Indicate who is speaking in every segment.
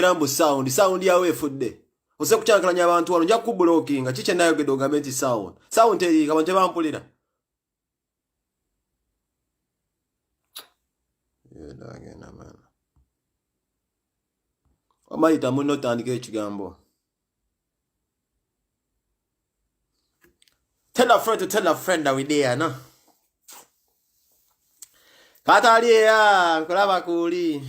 Speaker 1: njogera mbu sound yawe efudde ose kucyankalanya abantu wano nja kublockinga chiche nayo gedogamenti sound eri abantu bampulira yedagena man omayita muno tandika ekigambo tell a friend that we there na katali ya nkulaba kuli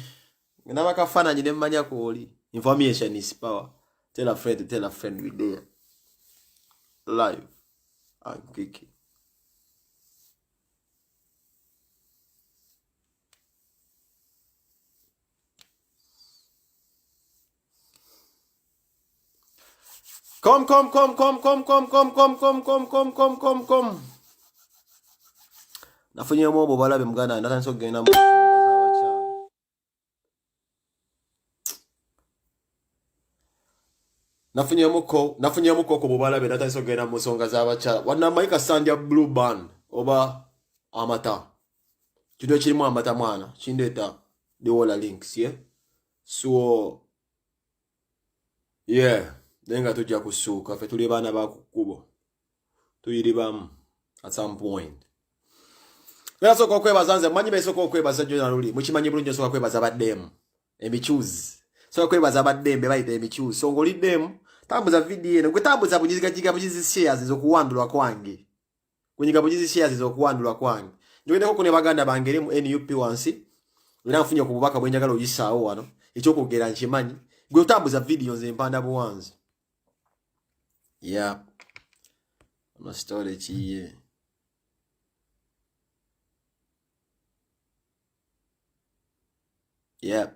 Speaker 1: ngaba kafana nyine mmanya kuli information is power tell a friend we there live and kiki Come. Nafunye mobo balabe mgana ndatanso kugenda mu nafunye muko ko bobalabe ndatanso kugenda mu songa za bacha wana maika sandya blue band oba amata kido kirimu amata mwana kindeta the wall links yeah so yeah Denga tujja kusuka fe tuli bana bakukubo tuyiribamu at some point Beso kokwebaza manyi beso kokwebaza jona luli mukimanyi bulungi soka kwebaza baddemu emichuzi soka kwebaza baddembe bayite emichuzi so ngoliddemu tambuza video eno kwetambuza bunyiziga bujizi shares zokuwandulwa kwange kunyiga bujizi shares zokuwandulwa kwange njogende ko ne baganda bangere mu NUP wansi ina mfunye ku bubaka bwenjagala oyisaawo wano ekyo kugera nkimanyi gwe utambuza video nze mpanda buwanzi yeah ama story chiye yeah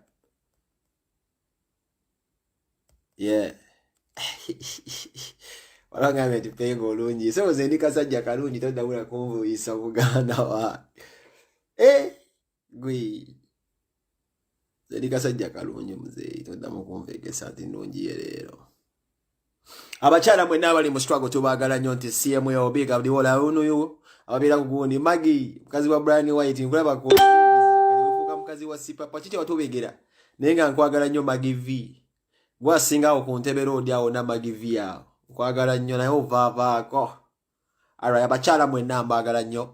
Speaker 1: Walanga metipengo olungi so ze ndikasajja kalungi todabula kumvuyisa Buganda wa gwi ze ndikasajja kalungi muzeyi todamu kumvegesa ati ndungi yerero abachala mwe nabali mu struggle tubagala nnyo nti CM yo big abdi wala unuyo ababira kugundi Magi mkazi wa Brian White nkulaba ko kalifuka mkazi wa Sipa pachiche watubegera nenga nkwagala nnyo Magi V gwasinga ku Ntebe Road awo na Magi V awo nkwagala nnyo nayo vava ko ara abachala mwe nambagala nnyo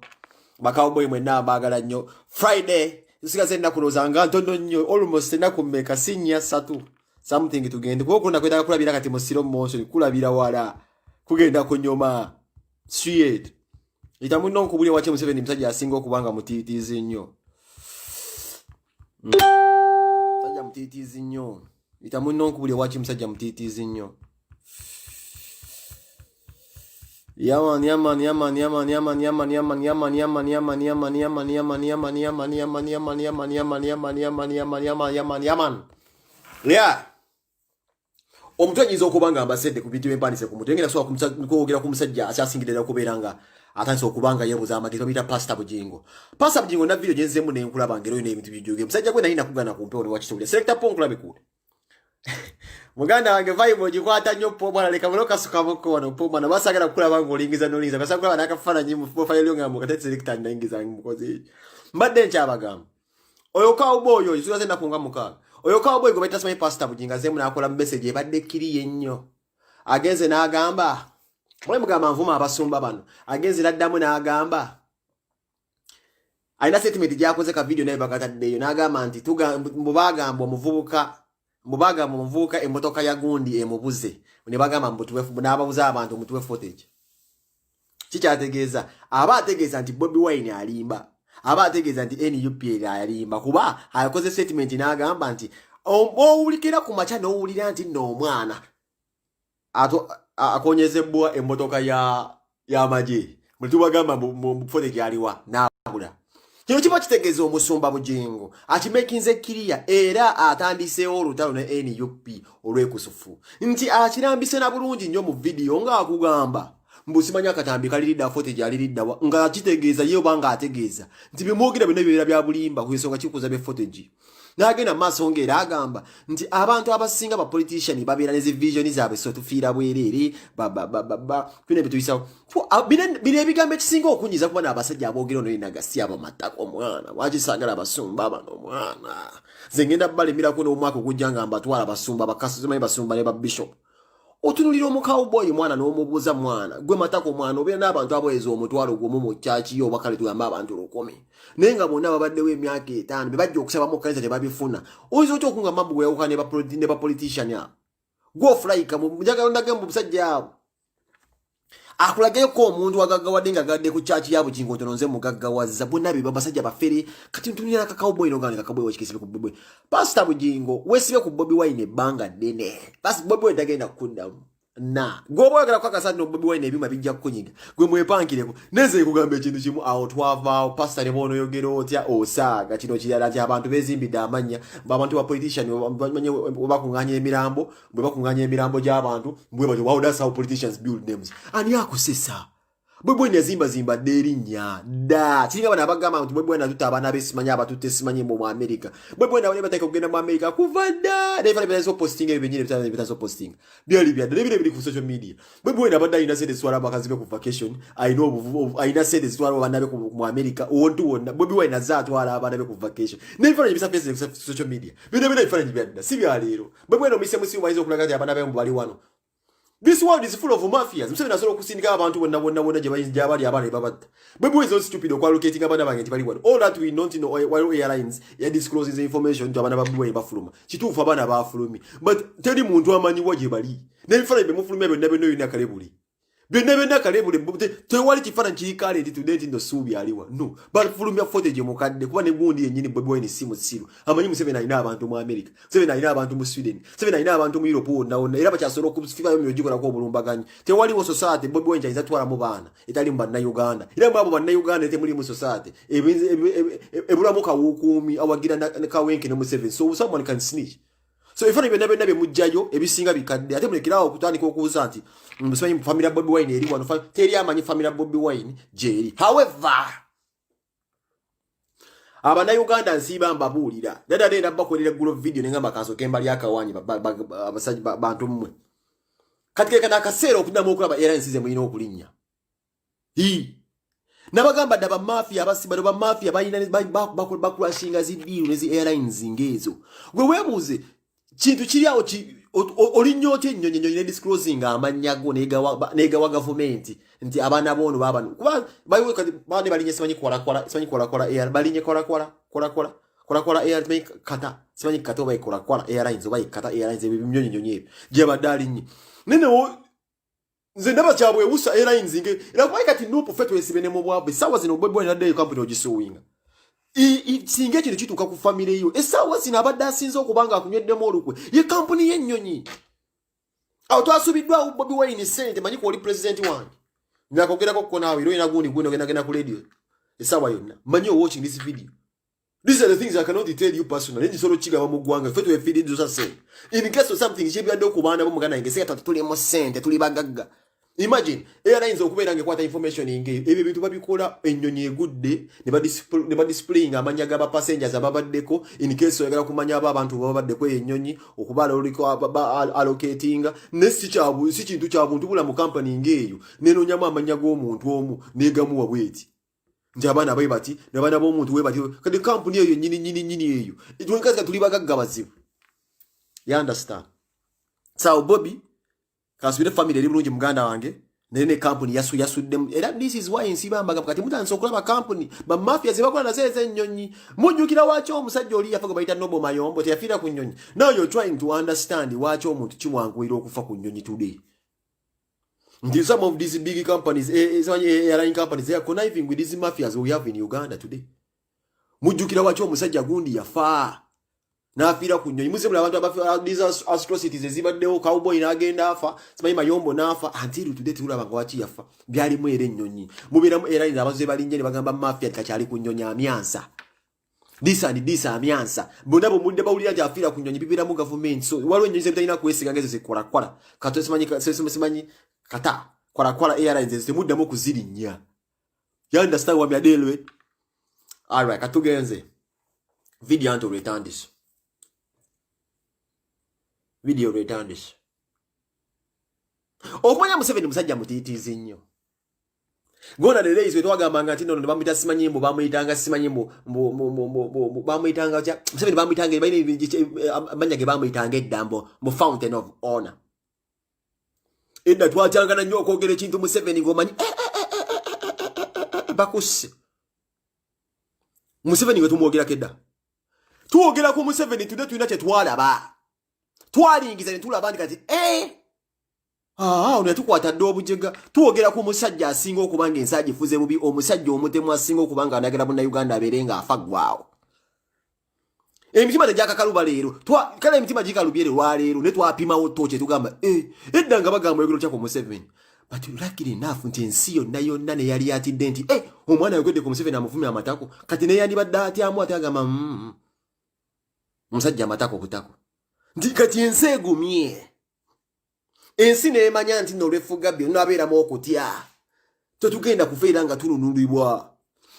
Speaker 1: bakawboy mwe nambagala nnyo Friday usigaze nakulozanga ntondo nnyo almost nakumeka sinya satu something tugende kuko nakwenda kulabira kati musiro monso kulabira wala kugenda kunyoma sweet itamuno nkubuli wache Museveni msajja asingo kubanga mutitizi nnyo msajja mutitizi nnyo itamuno nkubuli wache msajja mutitizi nnyo yaman yeah omutwenyizo okubanga ambassadde ku bintu empandise ku mutwe ngena so kumugera ku musajja asyasingirira kuberanga atanse okubanga yebuza amagezo bita Pastor Bujingo na video jenzemu ne nkulaba ngero ine ebintu bijoge musajja gwe nalina kugana ku mpewo ne wakitulya selector pon kulabe kule muganda wange vibe jikwata nnyo po bwana leka muloka suka mukono po bwana basagala kulaba ngolingiza nolingiza basagala nakafana nyimu profile lyonga mu katete selector ndingiza mukozi mbadde nkyabagamba oyo cowboy oyo suka senda kunga mukaga oyo cowboy go beta sima Pastor Bujinga zemu nakola message ebadde kiriye nnyo agenze n'agamba mwe mugamba mvuma abasumba bano agenze naddamu n'agamba aina statement gyakoze ka video naye bakataddeyo n'agamba nti mubagamba omuvubuka emotoka ya gundi emubuze ne bagamba mbutuwefu n'ababuza abantu mutuwe footage kikyategeeza abategeeza nti Bobi Wine alimba abategeeza nti NUP alimba kuba ayakoze statement n'agamba nti owulikira ku macha n'owulira nti nno omwana akonyezebwa emotoka ya maje mutu bagamba mu footage aliwa n'abula kino kiba kitegeeza omusumba Bujingo akimekinze kiriya era atandiseewo olutalo ne NUP olwekusufu nti akirambise na bulungi nnyo mu video nga akugamba mbusimanya akatambi kalirida footage alirida nga kitegeeza yeyo banga ategeeza nti bimwogira bino bibera bya bulimba ku nsonga kikuza be footage Nagenda maaso ngera agamba nti abantu abasinga ba politician babeera ne vision zaabwe so tufiira bwerere bine bituyisa bine ebigambo ekisinga okunyiza kuba n'abasajja aboogera ono yenagasi abamatako omwana wakisagala abasumba abano omwana nze ngenda balemirako n'omwaka ogujja nga mbatwala abasumba bakasizimanyi basumba ne babishop otunulira omukawboyi mwana n'omubuuza mwana gwe matako mwana obeera n'abantu abaweza omutwalo gumu mu kyaki yo bakale tugamba abantu 10 naye nga bonna babaddewo emyaka 5 bebajja okusaba mu kanisa tebabifuna oyinza otya okunga mabu gweyawuka ne bapolitician abo gwofulaika mujagalo ndagembu musajja abo akulagayoko omuntu wagaggawadde nga gadde ku kyaki yabo kingo ntono nze mugaggawaza bonna be babasajja bafere kati ntunira kakawboyi n'oganda kakawboyi wakikisibe ku Bobi Wine pastor Bugingo wesibe ku Bobi Wine ebbanga ddene basi Bobi Wine tagenda kukuddamu na gwoboyagala kwakasatu no Bobi Wine ebima bijja kukunyiga gwe mwepankireko neze kugamba ekintu kimu awo twavaawo pastor ne bono yogera otya osaaga kino kirala nti abantu bezimbidde amanya abantu ba politician bamanye bakunganya emirambo bwe bakunganya emirambo gy'abantu bwe batyo wow that's how politicians build names ani akusesa Bobi Wine yazimba derinnya da kiringa bana abagamba nti Bobi Wine atuta abaana besimanya abatutte simanyi mu America Bobi Wine abane bataka kugenda mu America kuvada ne fale bitazo posting ebinyire bitazo posting byali bili ku social media Bobi Wine abadde ina sede swala bakazibe ku vacation I know ina sede swala banabe mu America ontu wonna Bobi Wine azatwala abanabe ku vacation ne fale bisa Facebook social media bine fale byadda si byalero Bobi Wine omise musi waizo kulaga abanabe mu bali wano. This world is full of mafias. Msebe nasolo kusindika abantu wonna jabali abana babata. Bobi Wine is stupid okwalukating abana bange tibali wano. All that we don't know while airlines ya discloses the information to abana Bobi Wine bafuluma. Kituufu abana bafulumi. But teri muntu amanyi waje bali. Ne bifala be mufulumya be nabe no yina kalebuli. Benebe kalebuli tewali kifana kirikale ndi today ndo subi aliwa. No. But fulumya footage mukadde kuba ne gundi yenyini Bobi Wine simu siru. Amanyi musebe na ina abantu mu America. Musebe na ina abantu mu Sweden. Musebe na ina abantu mu Europe wonna era bakyasolo kufifa yo myojikola ko bulumbaganyi. Tewali wo society Bobi Wine nja twala mu bana. Itali mbanna Uganda. Era mbabo banna Uganda temuli mu society. Ebulamu ka wukumi awagira na kawenke no mu 7. So someone can snitch. So ifani benebe mujjayo ebisinga bikadde ate mulekirawo okutandika okuuza nti musimanyi family Bobi Wine eri wano teri amanyi family Bobi Wine jeri. However abana Uganda nsiba mbabuulira dada denda bakolera gulo video nengamba kanso kembali akawanyi abasajja bantu mmwe katika kana kasero okudamu okulaba era nsize mulina okulinnya nabagamba daba mafia abasiba ba mafia bayina bakulashinga zidiru nezi airlines ngezo gwe webuze kintu kiri awo olinyote nnyonyo ne disclosing amanyago nega wa government nti abana bono babano kuba bayiwe kati bane balinye simanyi kola air balinye kola air make kata simanyi kata bayi kola airlines bayi kata airlines ebimnyonyo nyebi je badalinye nene nze ndaba kyabwe usa airlines nge era kwa kati no profet wesibene mu bwabwe sawa zino Bobi Wine day company ogisuwinga singe kino kituka ku family yo esawa zina abadde asinze okubanga akunyeddemu olukwe ye company y'ennyonyi awo twasubiddwa Bobi Wine sente manyi ko oli president wange ngakogerako ko nawe iro ina gundi genda ku radio esawa yonna manyi watching this video. These are the things I cannot tell you personally. Ndi solo chiga mu gwanga fetu we feed those say in case of something chebya do kubana bo mugana ngese tuli mo sente tuli bagagga. Imagine airlines okubera ngekwata information inge ebyo bintu babikola ennyonyi egudde ne ba displaying amanya ga passengers ababaddeko in case oyagala kumanya abantu babaddeko ennyonyi okubala oliko allocating nesi kyabu si kintu kyabuntu bula mu company ngeyo neno nyama amanya go omuntu omu negamu wabweti nti abana abayi bati nabana b'omuntu we bati kadi company eyo nyini eyo itwenkaza tuli bagagga bazibu you understand. So Bobby kasubire family eri bulungi muganda wange nene company yasuddemu era this is why nsibamba kati mutanso okulaba company ba mafia zibakola na zeze nnyonyi mujjukira wacho omusajja oli yafa bayita Nobo Mayombo teyafira ku nnyonyi. Now you're trying to understand wacho omuntu kimwanguira okufa ku nnyonyi today. And some of these big companies airline companies they are conniving with these mafias we have in Uganda today. Mujjukira wacho omusajja gundi yafa nafira ku nnyonyi musemula abantu abafa these atrocities ezibaddewo cowboy n'agenda afa simanyi Mayombo n'afa until today tulaba ngo wachi yafa byali mu ere nnyonyi mubiramu airlines abaze balinje ne bagamba mafia kakyali ku nnyonyi amyansa this amyansa bonabo mudde bawulira nti afira ku nnyonyi bibira mu government so waliwo ennyonyi zebitalina kwesiga ngeze zikola kato simanyi kata kola airlines temuddamu kuzirinya. You understand what me adelwe? All right, katugenze video anto return this. Video returns. Okumanya Museveni musajja mutiitiizi nnyo. Gona the days wetwagamba nga tino bamuyita simanyimbo bamuyitanga simanyimbo bamuyitanga kya Museveni bamuyitanga bayina amanya ge bamuyitanga eddambo mu Fountain of Honor. Edda twatanga nnyo okwogera ekintu Museveni ng'omanyi bakusse. Museveni gwe tumwogerako edda. Tuwogera ku Museveni tudde tulina kye twalaba. Twalingiza ne tulaba ndi kati ono yatukwata dde obujega. Tuwogera ku musajja asinga okuba ng'ensajja efuze bubi, omusajja omutemu asinga okuba ng'anagala Munnayuganda abeere ng'afa ggwaawo. Emitima tegyakakaluba leero. Kale emitima gikalubye lwaleero ne twapimawo tooke tugamba edda nga bagamba oyogero kya ku Museveni. But luckily enough nti ensi yonna ne yali atidde nti omwana yogedde ku Museveni amuvumya amatako. Kati ne yandibadde atyamu ate agamba musajja amatako butako. Nti kati ensi egumye. Ensi neemanya nti n'olwefuga byonna abeeramu okutya. Tetugenda kufeera nga tununulibwa.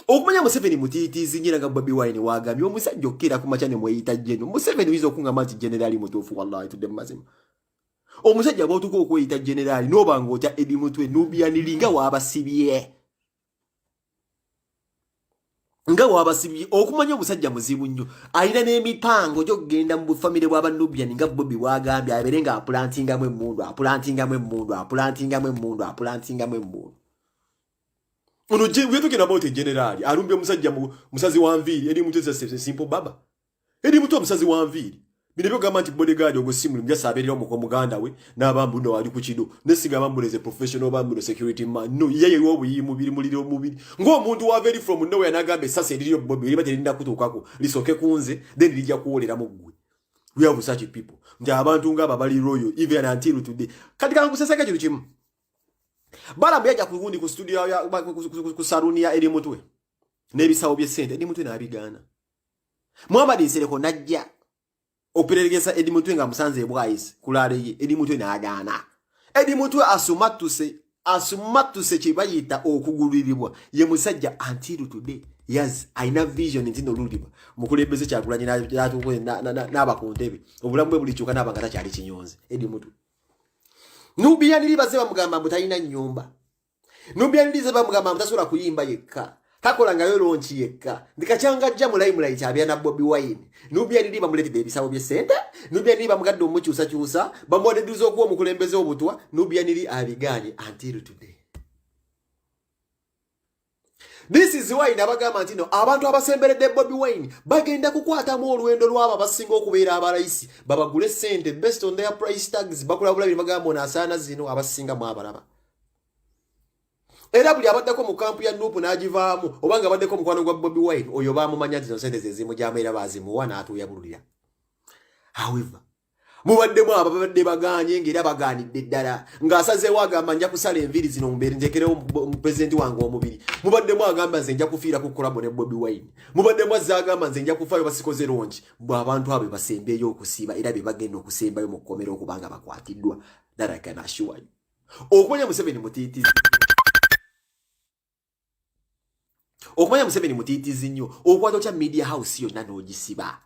Speaker 1: Okumanya Museveni mutiitiizi nnyo nga Bobi Wine waagambye omusajja okkeera ku makya ne mweyita Jeno. Museveni uyinza okungamba nti generali mutuufu wallahi tudde mu mazima. Omusajja bw'otuka okweyita generali n'oba ng'otya Eddie Mutwe Nubian nga waabasibye. Nga waabasibye okumanya omusajja muzibu nnyo. Alina n'emipango gy'okugenda mu bufamire bw'aba Nubian nga Bobi waagambye abeere nga apulantingamu emmundu. Ono we talking about a general. Arumbye omusajja musazi wa nviiri Eddie Mutwe simple baba. Eddie Mutwe omusazi wa nviiri. Bino byogamba nti bodyguard ogusimuli mujasa abeerera omuganda we n'abambuno wali ku kido nesinga bambuleze professional bambuno security man no yeye wobuyimu biri muliro mubiri ng'omuntu wa very from nowhere n'agamba sasa eririyo Bobi liba terinda kutuukako lisoke kunze then lijja kuwolera mu ggwe. We have such people. Nti abantu ng'aba bali royal even until today. Kati kankuseseka kintu kimu. Balambu yajja ku gundi ku studio ku saluni ya Eddie Mutwe n'ebisawo by'essente Eddie Mutwe n'abigaana. Muhammad Nsereko najja operegesa Eddie Mutwe nga musanze ebwayise kulale ye Eddie Mutwe n'agaana. Eddie Mutwe asumatuse kye bayita okuguliribwa ye musajja until today. Yes, aina vision nti nolulibwa mukulembeze Kyagulanyi n'abakontebe obulamu bwe bulikyuka n'abanga takyali kinyonze Eddie Mutwe. Nubian libaze bamugamba mutalina nnyumba. Nubian libaze bamugamba mutasobola kuyimba yekka. Kakola ngayo lonchi yekka. Ndikakyanga jja mulayi kyabya na Bobi Wine. Nubian liba muletedde ebisawo by'essente. Nubian liba mugadde omukyusa bamwodeduza okuwa omukulembeze obutwa. Nubian li abigaanye until today. This is why nabagamba nti no abantu abasemberedde Bobi Wine bagenda kukwatamu olwendo lw'abo abasinga okubeera abalayisi babagule ssente based on their price tags bakulabula bino bagamba ono asaana zino abasinga mu abalaba. Era buli abaddeko mu kampu ya Nuupu n'agivaamu oba nga abaddeko mukwano gwa Bobi Wine oyo baamumanya nti zo ssente ze zimugyama era baazimuwa n'atuuya bululira. However, mubaddemu ababadde bagaanye ng'era bagaanidde ddala ng'asazeewo agamba nja kusala enviiri zino mbeere njekerewo pulezidenti wange omubiri. Mubaddemu agamba nze nja kufiira ku kolabo ne Bobi Wine. Mubaddemu azze agamba nze nja kufaayo basikoze rongi. Bw'abantu abo basembeeyo okusiiba era be bagenda okusembayo mu kkomera okubanga bakwatiddwa. That I can assure you. Okumanya Museveni mutiitizi. Okumanya Museveni mutiitizi nnyo okwata kya media house yonna n'ogisiba.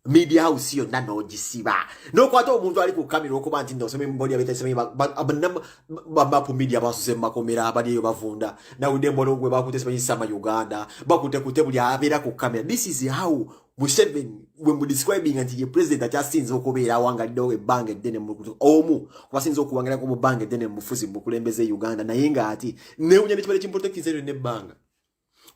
Speaker 1: Media house yonna n'ogisiba. N'okwata omuntu ali ku kamera okuba nti ndosome mboli abetesome bapu media basuse makomera abali eyo bavunda nawudde mbolo gwe bakutesome sama Uganda bakute buli abeera ku kamera. This is how Museveni when we describing anti ye president atyasinze okubeera awangaliddewo ebbanga eddene omu kubasinze okuwangalako mu bbanga eddene mufuzi mukulembeze Uganda naye nga ati newunya nekibale kimprotectinze eryo nebbanga.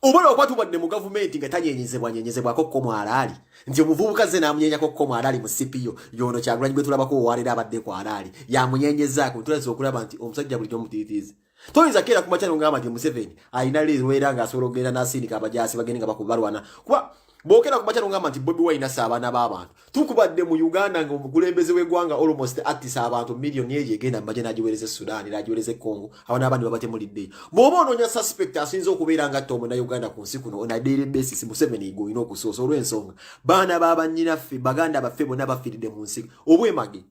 Speaker 1: Obola okwatubadde mu gavumenti nga tanyenyezebwako kkomo alaali nti omuvubuka ze n'amunyenyako kkomo alaali mu CPO yono Kyagulanyi gwe tulabako owalera abadde ku alaali yamunyenyezaako tuleze okulaba nti omusajja bulijjo omutiitiizi. Toyinza keera ku makyalo ngamba nti Museveni alina leero nga asobola okugenda n'asindika abajaasi bagende nga bakubalwana kuba bokera ku makyalo ngamba nti Bobi Wine assa abaana b'abantu. Tukubadde mu Uganda nga omukulembeze w'eggwanga almost attisa abantu miliyoni eyo egenda mbaje n'agiweereza Sudan n'agiweereza Congo abaana abandi babatemulidde. Bw'oba onoonya suspect asinze okubeera nga Tom na Uganda ku nsi kuno on a daily basis Museveni gw'olina okusoosa olw'ensonga baana b'abannyinaffe baganda baffe bonna bafiiridde mu nsi obwemage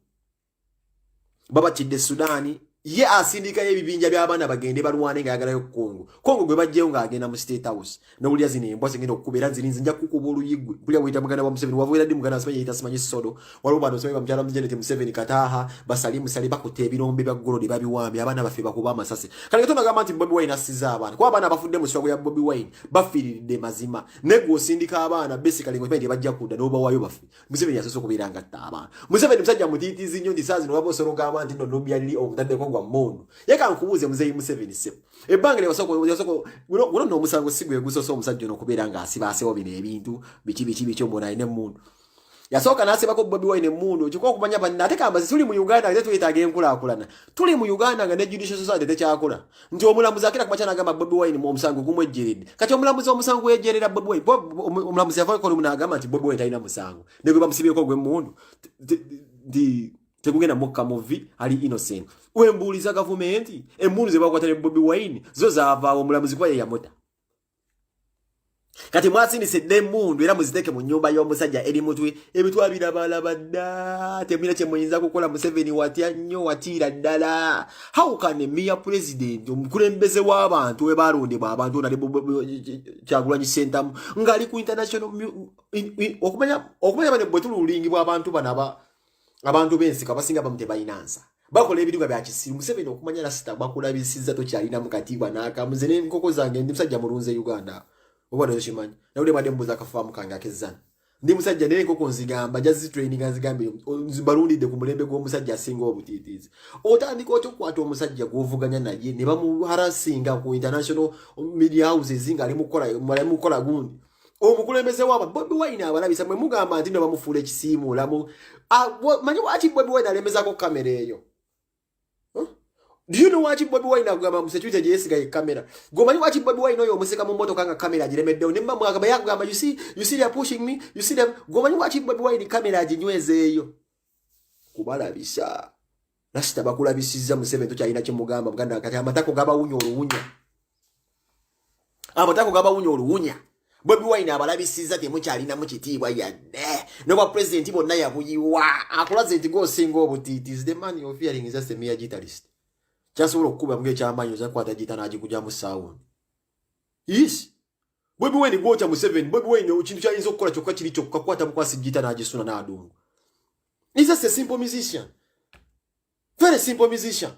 Speaker 1: babatidde Sudan ye asindika y'ebibinja by'abaana bagende balwane ng'ayagalayo Kongo. Kongo gwe bajjeyo ng'agenda mu State House. N'owulira zino embwa zigenda okukubeera ziri nze nja kukuba oluyigwe. Bulya bw'eyita muganda wa Museveni wavuira ddi muganda Museveni yeyita simanyi sodo. Waliwo bano simanyi bamukyala Janet Museveni kataha basali bakutte ebirombe bya ggolodi babiwambye abaana baffe bakuba amasasi. Kale Katonda agamba nti Bobi Wine assizza abaana. Kuba abaana bafudde mu swago ya Bobi Wine bafiiridde mazima. Ne gwe osindika abaana basically ng'okimanyi bajja kudda n'obawaayo baffe. Museveni yasoose okubeera ng'atta abaana. Museveni musajja mutiitiizi nnyo ndi saa zino waba osolo gamba nti nno Nubia liri omutaddeko gwa mmundu. Yeka nkubuuze muzeeyi Museveni sepo. Ebbanga lye wasoko guno nno omusango si gwe gusoose omusajja ono okubeera ng'asibaasewo bino ebintu biki omwana alina emmundu. Yasooka n'asibako Bobi Wine emmundu okikola okumanya banna ate kambazi tuli mu Uganda ate twetaaga enkulaakulana. Tuli mu Uganda nga ne Judicial Society tekyakola. Nti omulamuzi akira kumakya n'agamba Bobi Wine mu omusango gumwejjeredde. Kati omulamuzi omusango gwejjerera Bobi Wine. Omulamuzi yavaako n'agamba nti Bobi Wine talina musango. Ne gwe bamusibyeko gwe emmundu. Tegugenda mukka muvi ali innocent. Wembuuliza gavumenti emmundu ze bakwata ne Bobi Wine zo zaavaawo omulamuzi kuba ye yamutta. Kati mwasindise emmundu era muziteeke mu nnyumba y'omusajja eri mutwe ebitwabirabalaba dda temulina kye muyinza kukola. Museveni watya nnyo watiira ddala. How can a mere president omukulembeze w'abantu we balondebwa abantu nali Kyagulanyi Ssentamu ng'ali ku international okumanya bane bwe tululingibwa abantu bano abantu b'ensiko abasinga bamu tebayinansa bakola ebintu nga byakisiru. Museveni okumanya lasita bakulabisizza tokyalina mu katiibwa n'akamuze n'enkoko zange ndi musajja mulunze Uganda oba nazo kimanyi nawulire badde mbuza akafaamu kange akezzana ndi musajja n'enkoko nzigamba jazi training nzigambire balundidde ku mulembe gw'omusajja asinga obutiitiizi. Otandika otyokukwata omusajja gw'ovuganya naye ne bamuharasinga ku international media houses ng'ali mukola gundi omukulembeze waba Bobi Wine abalabisa mwe mugamba nti no bamufuula ekisiimuulamu. Manyi waki Bobi Wine alemezako kamera eyo? Do you know waki Bobi Wine agamba mu security gye yesigaye kamera? Gomanyi waki Bobi Wine oyo omusika mu mmotoka nga kamera agiremeddewo ne mmamu agamba yagamba you see they are pushing me, you see them. Gomanyi waki Bobi Wine kamera aginywezeeyo? Kubalabisa. Lasita bakulabisizza Museveni tokyalina kye mugamba muganda kati amatako gabawunya oluwunya. Amatako gabawunya oluwunya. Bobi Wine abalabisizza temukyalina mu kitiibwa yadde. Noba president bonna yabuyiwa. Akulaze nti gosinga obutiitiizi. The man you're fearing is just a mere guitarist. Kyasobola okukuba mu ekyamanyi ozakwata gita n'agikuja mu sound. Yes. Bobi Wine gwokya Museveni. Bobi Wine ekintu kyayinza okukola kyokka kiri kyokka kwata bukwasi gita n'agisuna n'adungu. He's just a simple musician. Very simple musician.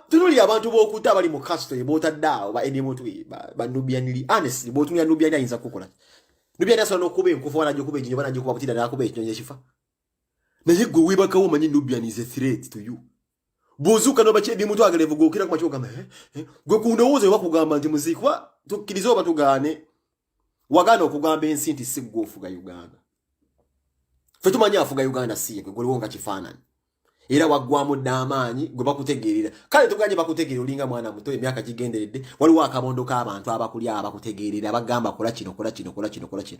Speaker 1: Tunuli abantu b'okutta abali mu castle ebotadde awo ba edimutwi ba Nubian honestly botumya Nubian ayinza kukola. Nubian asobola n'okuba enkufu wala agikuba ekinyo bana agikuba kutira n'akuba ekinyonyi ekifa. Naye gwe weebakawo omanyi Nubian is a threat to you. Bozuka no bache dimutu agalevu gokira kuma kyogamba gwe kundowooza bakugamba nti muzikwa tukkiriza oba tugaane wagana okugamba ensi nti si gwe ofuga Uganda. Ffe tumanya afuga Uganda si gwe gwe wonga kifaananyi. Era waggwamu ddaamaanyi gwe bakutegeerera. Kale tuganye bakutegeerera olinga mwana muto emyaka gigenderedde waliwo akabondo k'abantu abakulya abakutegeerera bagamba kola kino.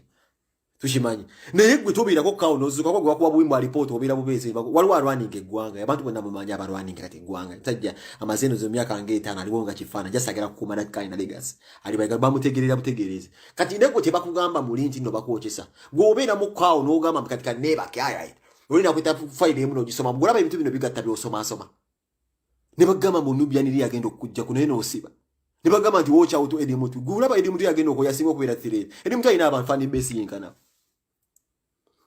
Speaker 1: Tushimanyi. Naye gwe tobeerako kawo nozuka kwa gwe bakuwa alipoota obeera bubeezi waliwo alwaninga eggwanga abantu bonna mumanyi abalwaninga kati eggwanga tajja amazeno zo myaka ng'etaano aliwo nga kifaananyi jasagala kukuuma that kind of legacy ali bamutegeerera butegeereze kati ne gwe tebakugamba muli nti nno bakwokesa gwe obeera mu kawo n'ogamba katika neebake ayayita olina kweta fayiro emu n'ogisoma gwolaba ebintu bino bigatta by'osomaasoma ne bagamba mu Nubian eri agenda okujja ku naye n'osiba ne bagamba nti watch out Edimutu gwe olaba Edimutu yagenda okuyasinga okubeera threat Edimutu alina abantu fani besi yenkana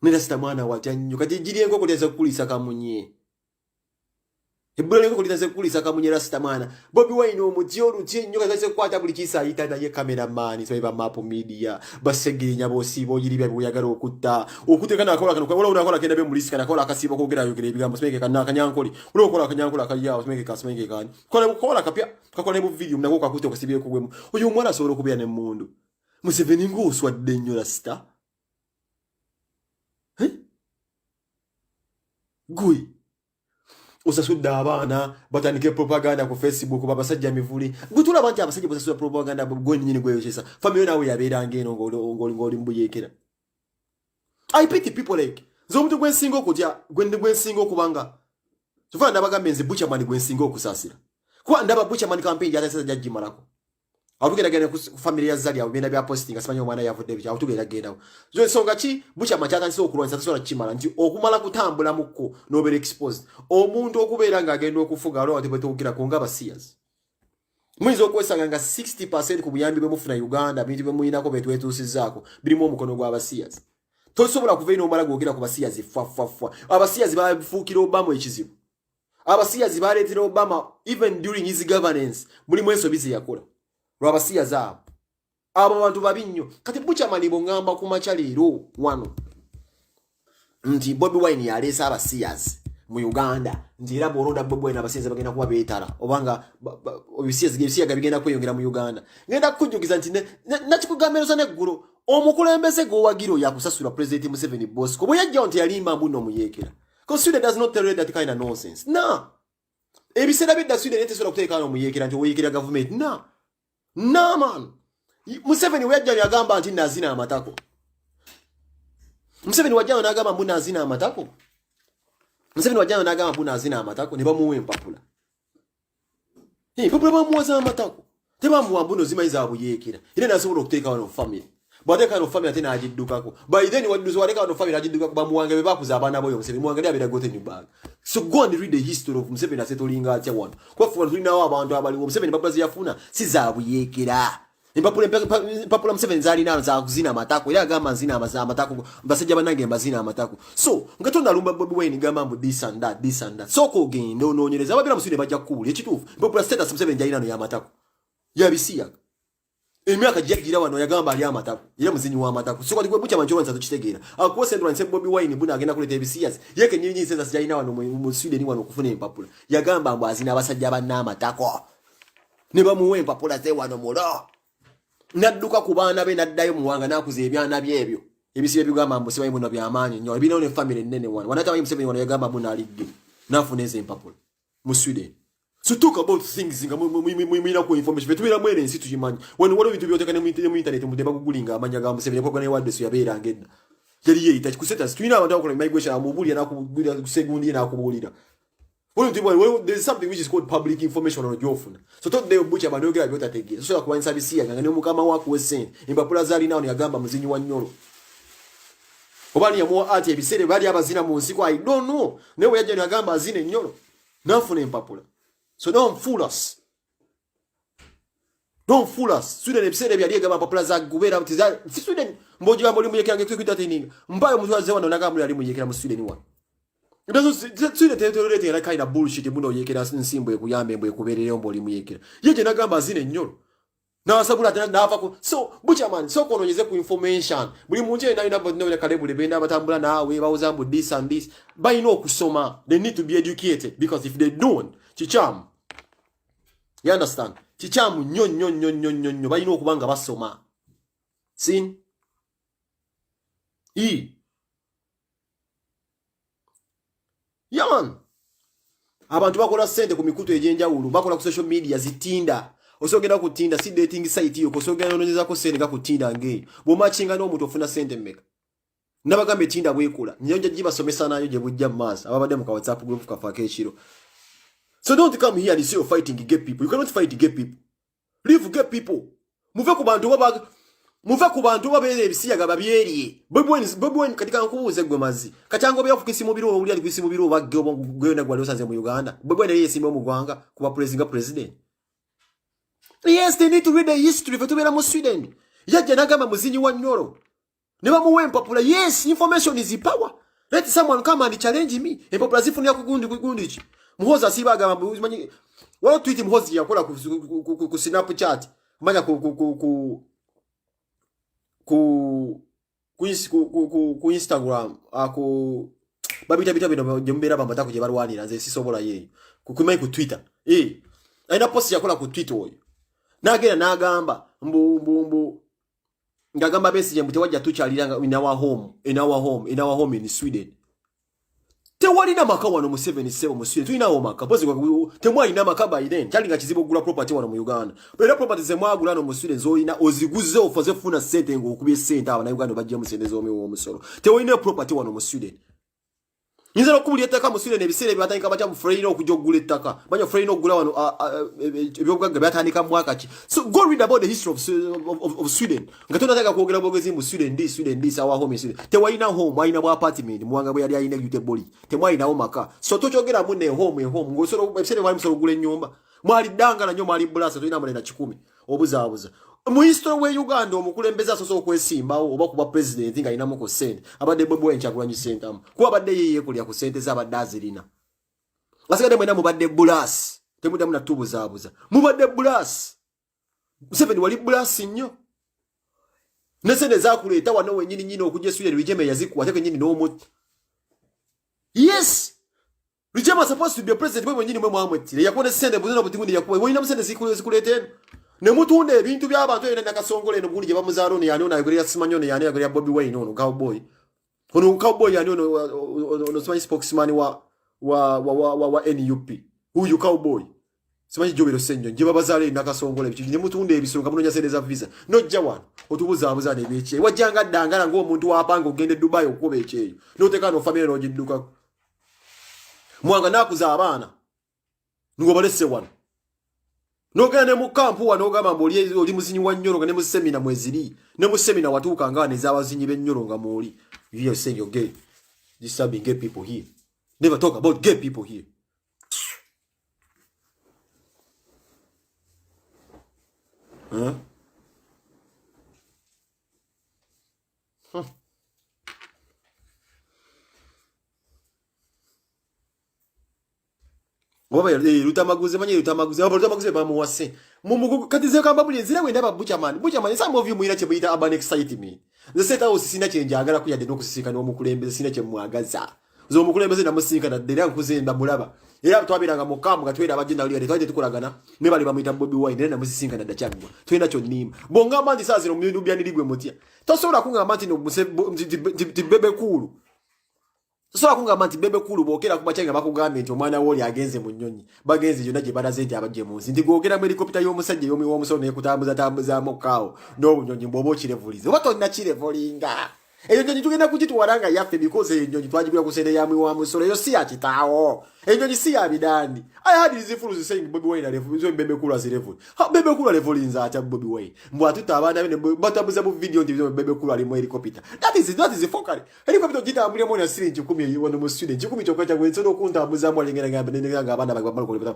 Speaker 1: nenda sita mwana watya nnyo kati ejjiri enkoko lyazze kukulisa kamunye ebbula ly'enkoko lyazze kukulisa kamunye lasita mwana Bobi Wine omuti oluti ennyo kazazze kukwata buli kiisa ayita naye kameramaani sobe ba Map Media basegenya bosiiba oyiri bya buyagala okutta okutekana akola kano wala unakola kenda be mulisi kana akola akasiiba kogera yogera ebigambo someke kana akanyankoli wala okola akanyankoli akaliya someke kasomeke kani kola kapya kakola mu video mnako kakutte okasibiye kugwemu oyo mwana asobola okubeera ne mundu Museveni ng'oswadde nnyo lasita Gui osasudde abaana batandike propaganda ku Facebook babasajja mivuli gutula bantu abasajja basasudde propaganda gwe nnyini gweyokyesa family nawe yabeeranga eno ng'oli mbuyeekera. I pity people like z'omuntu gwensinga okutya gwensinga okubanga tufa ndabagambe nze Buchaman gwensinga okusaasira kuba ndaba Buchaman campaign gy'atasajja gimalako Abugera gene ku family ya Zali abenda bya posting asimanyo mwana yavudde bya abutugera genda. Zo ensonga ki bucha machaka nsi okulwanisa tasola kimala nti okumala kutambula mukko nobere exposed. Omuntu okubeera nga agenda okufuga alo ati betugira konga basiyas. Mwizo okwesanga nga 60% ku buyambi bwe mufuna Uganda bintu bwe muyinako betwetusizaako birimo omukono gwa basiyas. Tosobola kuva ino omala gwogera ku basiyas fa. Abasiyas bafuukira Obama ekizibu. Abasiyas baletera Obama even during his governance mulimu ensobizi yakola. Lwabasiya zaabo abo bantu babinyo kati bucha malibo ngamba ku machaliro wano nti Bobi Wine yalesa abasiyas mu Uganda ndira boronda Bobi Wine abasiyas bagenda kuba betara obanga obisiyas gabigenda kweyongera mu Uganda ngenda kujugiza nti nakikugamberoza negguro omukulembeze go wagiro yakusasula President Museveni boss ko boyajja nti yalimba mbuno muyekera because Sweden does not tolerate that kind of nonsense ebisera bidda Sweden etesobola kuteeka no muyekera nti oyekera government No man. Museveni wajja yagamba nti nazina amatako. Museveni wajja n'agamba mbu nazina amatako. Museveni wajja n'agamba mbu nazina amatako ne bamuwa empapula. Papula bamuwaza amatako. Tebamuwa mbu nozimayiza abuyekera. Era nasobola okuteeka wano family. Bwateka wano family ate n'agiddukako. By then wadduzo wateka wano family agiddukako bamuwange be bakuza abaana boyo Museveni muwange abira gote new bag. So go and read the history of Museveni asetolinga atya wano. Kwa fuwa tulinawo abantu abali Museveni papula ziyafuna si za abuyekera. Papula Museveni zali nalo za kuzina amatako era agamba nzina amatako basajja banange mbazina amatako. So ngatonda lumba Bobi Wine gamba mbu this and that. So ko gendo nonyereza ababira musinde bajja kubuli ekitufu. Papula status Museveni jali nano ya amatako. Yabisiya. Emyaka jagira wano yagamba ali amatako. Era muzinyi wa amatako. So kwali bucha manjo wanza tukitegeera. Akuwa Central and Bobi Wine buna agenda kuleta ebisiyas. Yeke nyinyi senza sijalina wano mu Sweden wano kufuna empapula. Yagamba mbu azina abasajja banna amatako. Ne bamuwe empapula ze wano mulo. Nadduka ku baana be naddayo muwanga nakuza ebyana byebyo. Ebisibe bigamba mbu sibayi muno byamaanyi nnyo. Ebina ne family nene wano. Wanatabayi Museveni wano yagamba mbu nalidde. Nafuna eze empapula mu Sweden. So talk about things nga mwina ku information betubira mwere nsi tujimanyi wano walo bintu byoteka mu internet mudeba kugulinga amanya ga Museveni ko gane wadde so yabeera ngenda yali yita kuseta twina abantu akola migration amubulira nakubulira kusegundi nakubulira wano ntibo there is something which is called public information on jofuna so talk the bucha bandogera byotategera so kwa nsabisia nga ne mukama wako wesen impapula zali nawo yagamba muzinyi wa nnyolo obani yamuwa ati ebisere bali abazina mu nsi kwa I don't know newe yajja yagamba azine nnyolo nafuna impapula. So don't fool us. Don't fool us. Sweden ebisere byali egamba papula za gubera mtiza. Sweden mboji wa mboli muyekera ngekuita teninga. Mbayo muzwaze wano nagamba yali muyekera mu Sweden wa. It doesn't Sweden tolerate that kind of bullshit muno yekera nsimbo ekuyambe mbo ekuberere mboli muyekera. Yeje nagamba zine nyolo. Na sabula tena nafa ko. So bucha man so kononyeze ku information. Buli munje na ina bonna kalebu lebenda batambula nawe bawuza mbu this and this. By no kusoma. They need to be educated because if they don't Chicham. You understand? Chicham nyo bayino okubanga basoma. Sin? Yaman. Abantu bakola sente ku mikutu ejenjawulo, bakola ku social media zitinda. Osogenda kutinda si dating site yo, osogenda ononyeza ko sente ga kutinda ngeyo. Bo machinga no muntu ofuna sente mmeka. Nabagambe tinda bwekola. Nyonja jibasomesa nayo je bujja mass. Ababade mu ka WhatsApp group ka fakeshiro. So don't come here and say you're fighting gay people. You cannot fight gay people. Leave gay people. Muve ku bantu babere ebisiya gababyeriye. Bobi Wine katika nkubuze gwe mazi. Kachango bya fukisi mubiro oli ali kwisi mubiro bagge gwe na gwali osanze mu Uganda. Bobi Wine yeye simba mu gwanga kuba president. Yes, they need to read the history for to be mu Sweden. Yaje nagamba muzinyi wa Nyoro. Ne bamuwe empapula. Yes, information is power. Let someone come and challenge me. Empapula zifuni ya kugundi chi. Muhoza sibaga manyi wao tweet muhozi yakola ku Snapchat manya ku Instagram ako babita bino jombera bamba tako je barwanira nze sisobola yeyo kukumai ku Twitter aina post yakola ku Twitter oyo nagera nagamba mbu ngagamba besi je mutewajja tuchalira in our home in Sweden. Tewali na maka wano mu 77 mu Sweden tuina o maka pozi kwa temwa ina maka by then chali nga kizibo gula property wano mu Uganda bera property ze mwagula no mu Sweden zo ina oziguze ofaze funa sente ngo kubye sente aba na Uganda bajje mu sente zo mu musoro tewa ina property wano mu Sweden Nze okubuli ettaka mu Sweden ebiseera byatandika batya mu Freino okujja okugula ettaka. Banyo Freino okugula wano ebyobugagga byatandika mu mwaka ki. So go read about the history of Sweden. Nga tonataka kwogera bwogezi mu Sweden sawa home in Sweden. Tewalina home, walina bwa apartment, muwanga bwe yali alina uteboli. Temwalinawo maka. So tokyogera munne home. Ng'osolo ebiseera bwali musolo okugula ennyumba. Mwali ddanga nanyo mwali bulasa tolina mulenda 10. Obuzaabuza. Mu history we Uganda omukulembeza asoso okwesimbawo oba kuba president nga alinamu ku sente abadde Bobi Wine Kyagulanyi Ssentamu kuba abadde yeye kulya ku sente z'abadde azirina asigadde mwena mubadde bulasi temuddamu natubuzaabuza mubadde bulasi Museveni wali bulasi nnyo ne sente zaakuleeta wano wennyini nyini okujja Sweden Rijeme yazikuwa teke nyini n'omutta yes Rijeme was supposed to be a president bwe nyini mwe mwamwettire yakuwa ne sente buzina butigundi yakuwa wolina mu sente zikuleeta eno ne mutunda ebintu by'abantu ene nakasongole eno buli gye bamuzaalo ne yani ono ayogera Simanyo ne yani ayogera Bobi Wine ono cowboy ono cowboy yani ono simanyi spokesman wa NUP huyu cowboy simanyi Jobero Ssenyo gye babazaale nakasongole ebyo ne mutunda ebisolo nga munonya sente za visa nojja wano otubuza ne byeche wajjanga ddangala ng'omuntu wapanga ogende Dubai okuba ekyeyo n'oteka no family n'ogidduka mwanga nakuza abaana ngo balese wano Nogane mu kampu wano gamba mboli oli muzinyi wa nnyoro nga ne mu semina mweziri ne mu semina watuuka nga ne zabazinyi b'ennyoro nga muli you are saying you're gay disturbing gay people here never talk about gay people here huh? Oba lutamaguze manye lutamaguze abo lutamaguze bamuwase mumugu katize kamba buli nzira wenda babuchamani some of you muira kye buyita urban excitement nze seta osisina kye njagala kuyade n'okusisinkana n'omukulembeze sina kye mwagaza zo omukulembeze namusinkana ddera nkuzenda mulaba era twabiranga mukamu gatwera abagenda lya twajje tukolagana ne bali bamuyita Bobi Wine era namusisinkana dachagwa twenda kyo nima bonga mandi sazino muyindu byanirigwe mutya tosobola kungamba nti no bebe kulu Sola kungamba nti bebe kulu bokera kubachenga bakugambye nti omwana woli agenze mu nnyonyi bagenze yonna gye balaze nti abajje munsi ndi gogera mu helicopter y'omusajja yomi w'omusolo ne kutambuza mukaawo n'obunyonyi bwobo kirevulize oba tonna kirevulinga eyo nnyonyi tugenda kugitwalanga yaffe because eyo nnyonyi twagibira ku sente ya mwi wa musolo eyo si ya kitaawo eyo nnyonyi si ya bidandi I had these fools saying Bobi Wine revulize bebe kulu azirevuli bebe kulu revulinza ata Bobi Wine mbwa tutabana bene batabuza bu video ndi bebe kulu ali mu helicopter that is focal helicopter gitambulira mu na syringe 10 wono mu student 10 kyokwacha gwenso no kuntambuza mu alengera nga abana bagwamala kolebata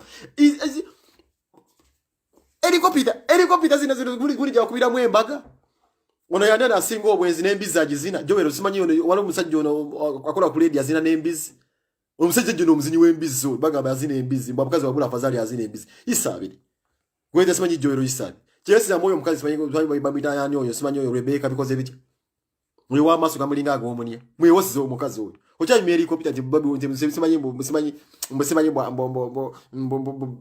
Speaker 1: helicopter zina guli ja kubira mu embaga ono yana na singo obwenzi n'embizi agizina Jobero simanyi ono wali omusajja ono akola ku radio azina n'embizi omusajja gino omuzinyi w'embizi zo bagamba azina embizi mbwa mukazi wabula afazali azina embizi isabiri gwenda simanyi Jobero isabi kyesi amoyo mukazi simanyi bamita yani oyo simanyi oyo Rebecca because ebiti mwe wa maso kamulinga agomonia mwe wosizo omukazi oyo ochayi meri kopita nti babi wonje simanyi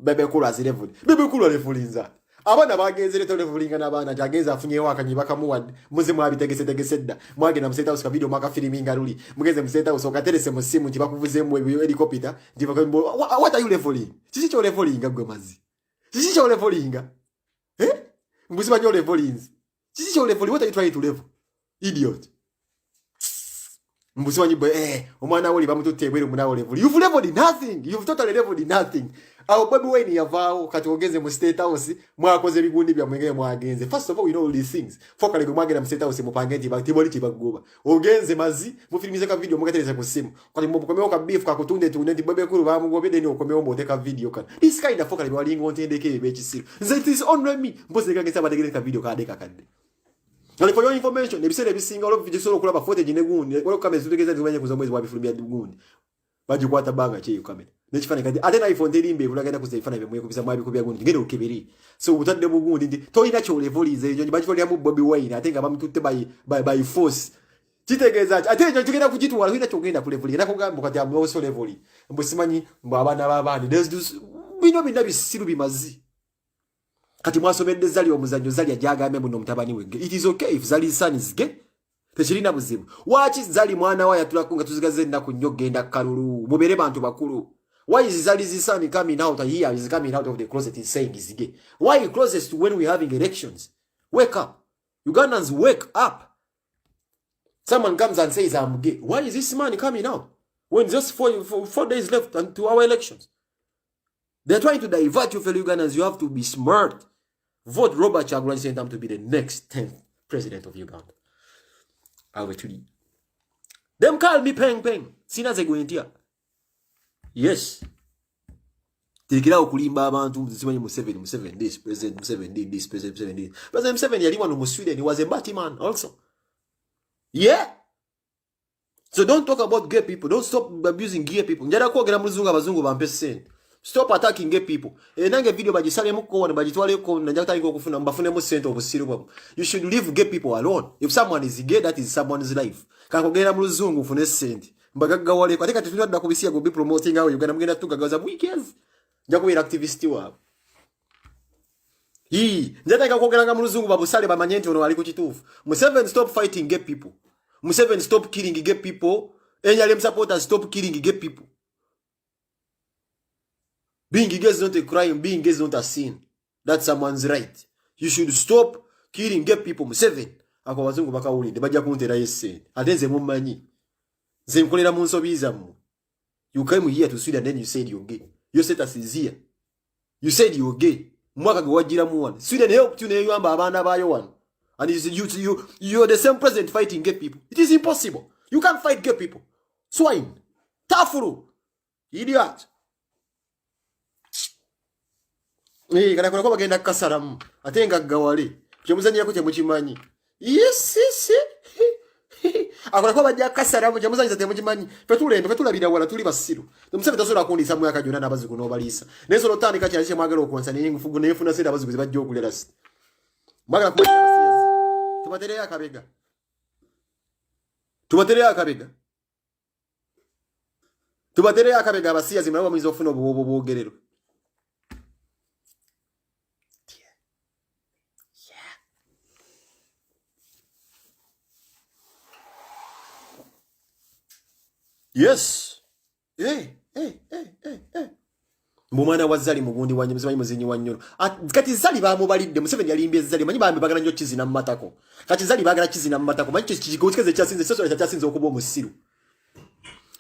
Speaker 1: bebe kulu azirevuli bebe kulu arevulinza abana bagenzere tolevulinga n'abaana jagenza afunye wakanyi bakamuwadde muze mwabitegesedda mwagenda museta usika video maka filminga luli mugeze museta usoka terese musimu nti bakuvuze mu helicopter nti bakambo what are you leveling chichi cho leveling gwe mazi chichi cho leveling mbuzi banyo levelings chichi cho leveling what are you trying to level idiot mbuzi banyo omwana woli bamututebwere munawo level you've leveled nothing you've totally leveled nothing awo Bobi Wine yavaawo kati ogeze mu state house mwakoze bigundi bya mwengere mwagenze first of all we know all these things fokale gwe mwagera mu state house mupange nti batiboli kibagoba ogenze mazi mufilimize ka video mugatereza ku simu kati mukomeo ka beef ka kutunde tunde nti Bobi Kulu bamugobede ni okomeo mboteka video kan this kind of fokale bwali ngontendeke bechisiru that is only me mboze kagesa badegere ka video ka deka kadde. And for your information, they say they sing all of video solo kulaba footage ne gundi wala kamera zutegeza zimanye kuza mwezi wa bifilumia gundi bajikwata banga kye kamera nechifane kati ate na iPhone terimbe bulagenda kuzifana bemwe kubisa mwabi kubya gundi ngende ukebiri so utadde mu gundi ndi toyina kyo levelize nyo bajifali mu Bobi Wine atenga bamutute by force kitegeza ate nyo tugenda kugitwala hina kyogenda ku level nakugamba kati amu so level mbusimanyi mbu abana babandi there's bino bisiru bimazi kati mwasomedde zali omuzanyo zali ajagambe muno mutabani wege it is okay if zali son is gay tekirina buzibu wachi zali mwana wa yatulakunga tuzigaze ndaku nnyo genda kalulu mubere bantu bakulu why is zali son coming out here is coming out of the closet is saying is gay why closest when we having elections wake up Ugandans wake up someone comes and says I'm gay why is this man coming out When just 4 days left until our elections. They're trying to divert you, fellow Ugandans. You have to be smart. Vote Robert Kyagulanyi Ssentamu to be the next 10th president of Uganda. I will tell you. Them call me Peng. Sina zegwentia. Yes. Tikira okulimba abantu zimanyi Museveni this president Museveni this president Museveni this. President Museveni yali one of Sweden. He was a Batman also. Yeah. So don't talk about gay people. Don't stop abusing gay people. Njala kwogera muluzungu abazungu bampe sente. Stop attacking gay people. Nange video bagisalemu ko wana bagitwaleko najja kutandika okufuna mbafunemu sente obusiru bwabo. You should leave gay people alone. If someone is gay, that is someone's life. Kakogera muluzungu ufune sente. Mbagaggawale ko ate kati tulwadda kubisiya go be promoting awo Uganda mugenda tugagaza weekends. Nja kubeera activist wabo. Njataka kwogeranga muluzungu babusale bamanye nti ono ali ku kituufu. Museveni stop fighting gay people. Museveni stop killing gay people. NRM supporters stop killing gay people. Being gay is not a crime. Being gay is not a sin. That's someone's right. You should stop killing gay people. Museveni. Ako wazungu bakawulidde bajja kuntera yesse. Ate nze mummanyi. Nze nkolera mu nsobiza mu. You came here to Sweden and then you said you're gay. Your status is here. You said you're gay. Mwaka gwe wajjiramu wano. Sweden helped you neyamba abaana baayo wano. And you're the same president fighting gay people. It is impossible. You can't fight gay people. Swine. Tafuru. Idiot. Kana kuna kwa bagenda kasaramu. Ate nga gawale. Kyomuzanyi yako kyemukimanyi. Yes. Akola kwa bajja kasaramu kyomuzanyi kyemukimanyi. Petulabira wala tuli basiru. Museveni tasobola kundisa mu yaka jona nabazigu n'obalisa. Nesolo tandika kyali kyemwagala okwonsa n'engufugu n'efuna sente abazigu zibajja okulera si. Mwagala kumanya abasiyazi. Tubatereyo akabega. Tubatereyo akabega abasiyazi mulawo bamuyiza okufuna obwogerero. Yes. Hey. Mumwana wa Zali mugundi wanye muzimanyi muzinyi wa nnyoro. Kati Zali bamubalidde Museveni yalimbye Zali manyi bambe bagala nnyo kizina mu matako. Kati Zali bagala kizina mu matako. Manyi kikikeze kyasinze seso kyasinze okuba omusiru.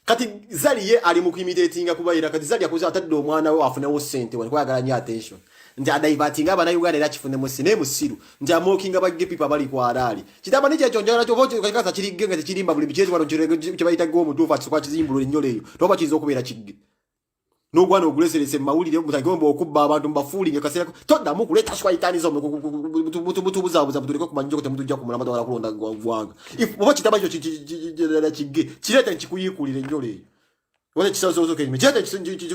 Speaker 1: Kati Zali ye ali mu imitatinga kubayira kati Zali yakoze atadde omwana we afunewo sente wali kwagala nnyo attention. Nti adaivatinga abana Uganda era kifune musine musiru. Nti amokinga bagge pipa bali kwa alali. Kitaba nije kyonjala kyo vote kakaza kiri genga kirimba buli bichezo wano kibayita go mutufa tukwa kizimbulo nnyoleyo. Toba kizo okubeera kigge. Nogwana oguleserese mawulire mutagombo okubba abantu mbafuulinge kasera todda mu kuleta shwaitanizo butubuzabuza butuleko kumanjo kote mutujja kumulama twala kulonda gwanga if oba kitaba kyo kigge kirete nkikuyikulire nnyoleyo. Wale kisazo kenye kirete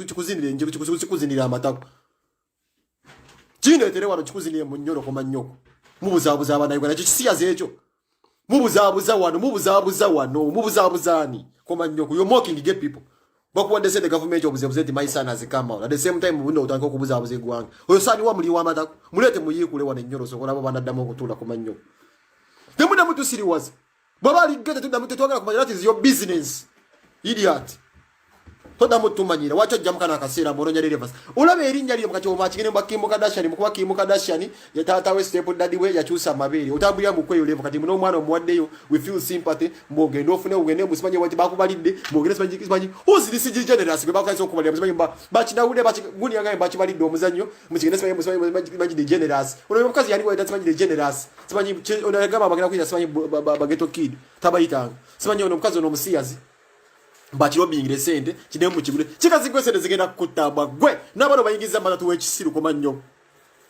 Speaker 1: kikuzinire nje kikuzinira amatako. Chine tere wano chikuzinire mu nnyoro koma nnyoko. Mubuzabuza abana Uganda kisiyaze ekyo. Mubuzabuza mubuzabuzani koma nnyoko. You're mocking gay people. Bakuwa they say the government obuzebuze my son has come out. At the same time buno utanko kubuzabuze gwanga. Oyo sani wa muli wa matako. Mulete muyikule wana nnyoro so kolabo banaddamu okutula koma nnyoko. Temuna mutu serious. Baba ligete tudda mutu twagala kumanya that is your business. Idiot. Toda mutumanyira wacho jamkana akasera moronya rivers ulabe erinnya liyo mukati omachigene mbakimbo kadashani mukuba kimbo kadashani ya tata we step daddy we yachusa mabiri otabulya mukweyo levo kati muno mwana omwaddeyo we feel sympathy mbogende ofune ugende musimanye wati bakubalidde mbogende simanyi who's this generous be bakanso okubalya musimanye bachi nawude bachi guni yangaye bachi balidde omuzanyo mukigende simanyi the generous ono mukazi yani we simanyi the generous simanyi ono gaba bagenda kuya simanyi bageto kid tabayitanga simanyi ono mukazi ono musiyazi Bachiro bingire sente kidemu kigule kikazigwe sente zigenda kutamba gwe nabano bayingiza matatu wekisiru koma nnyo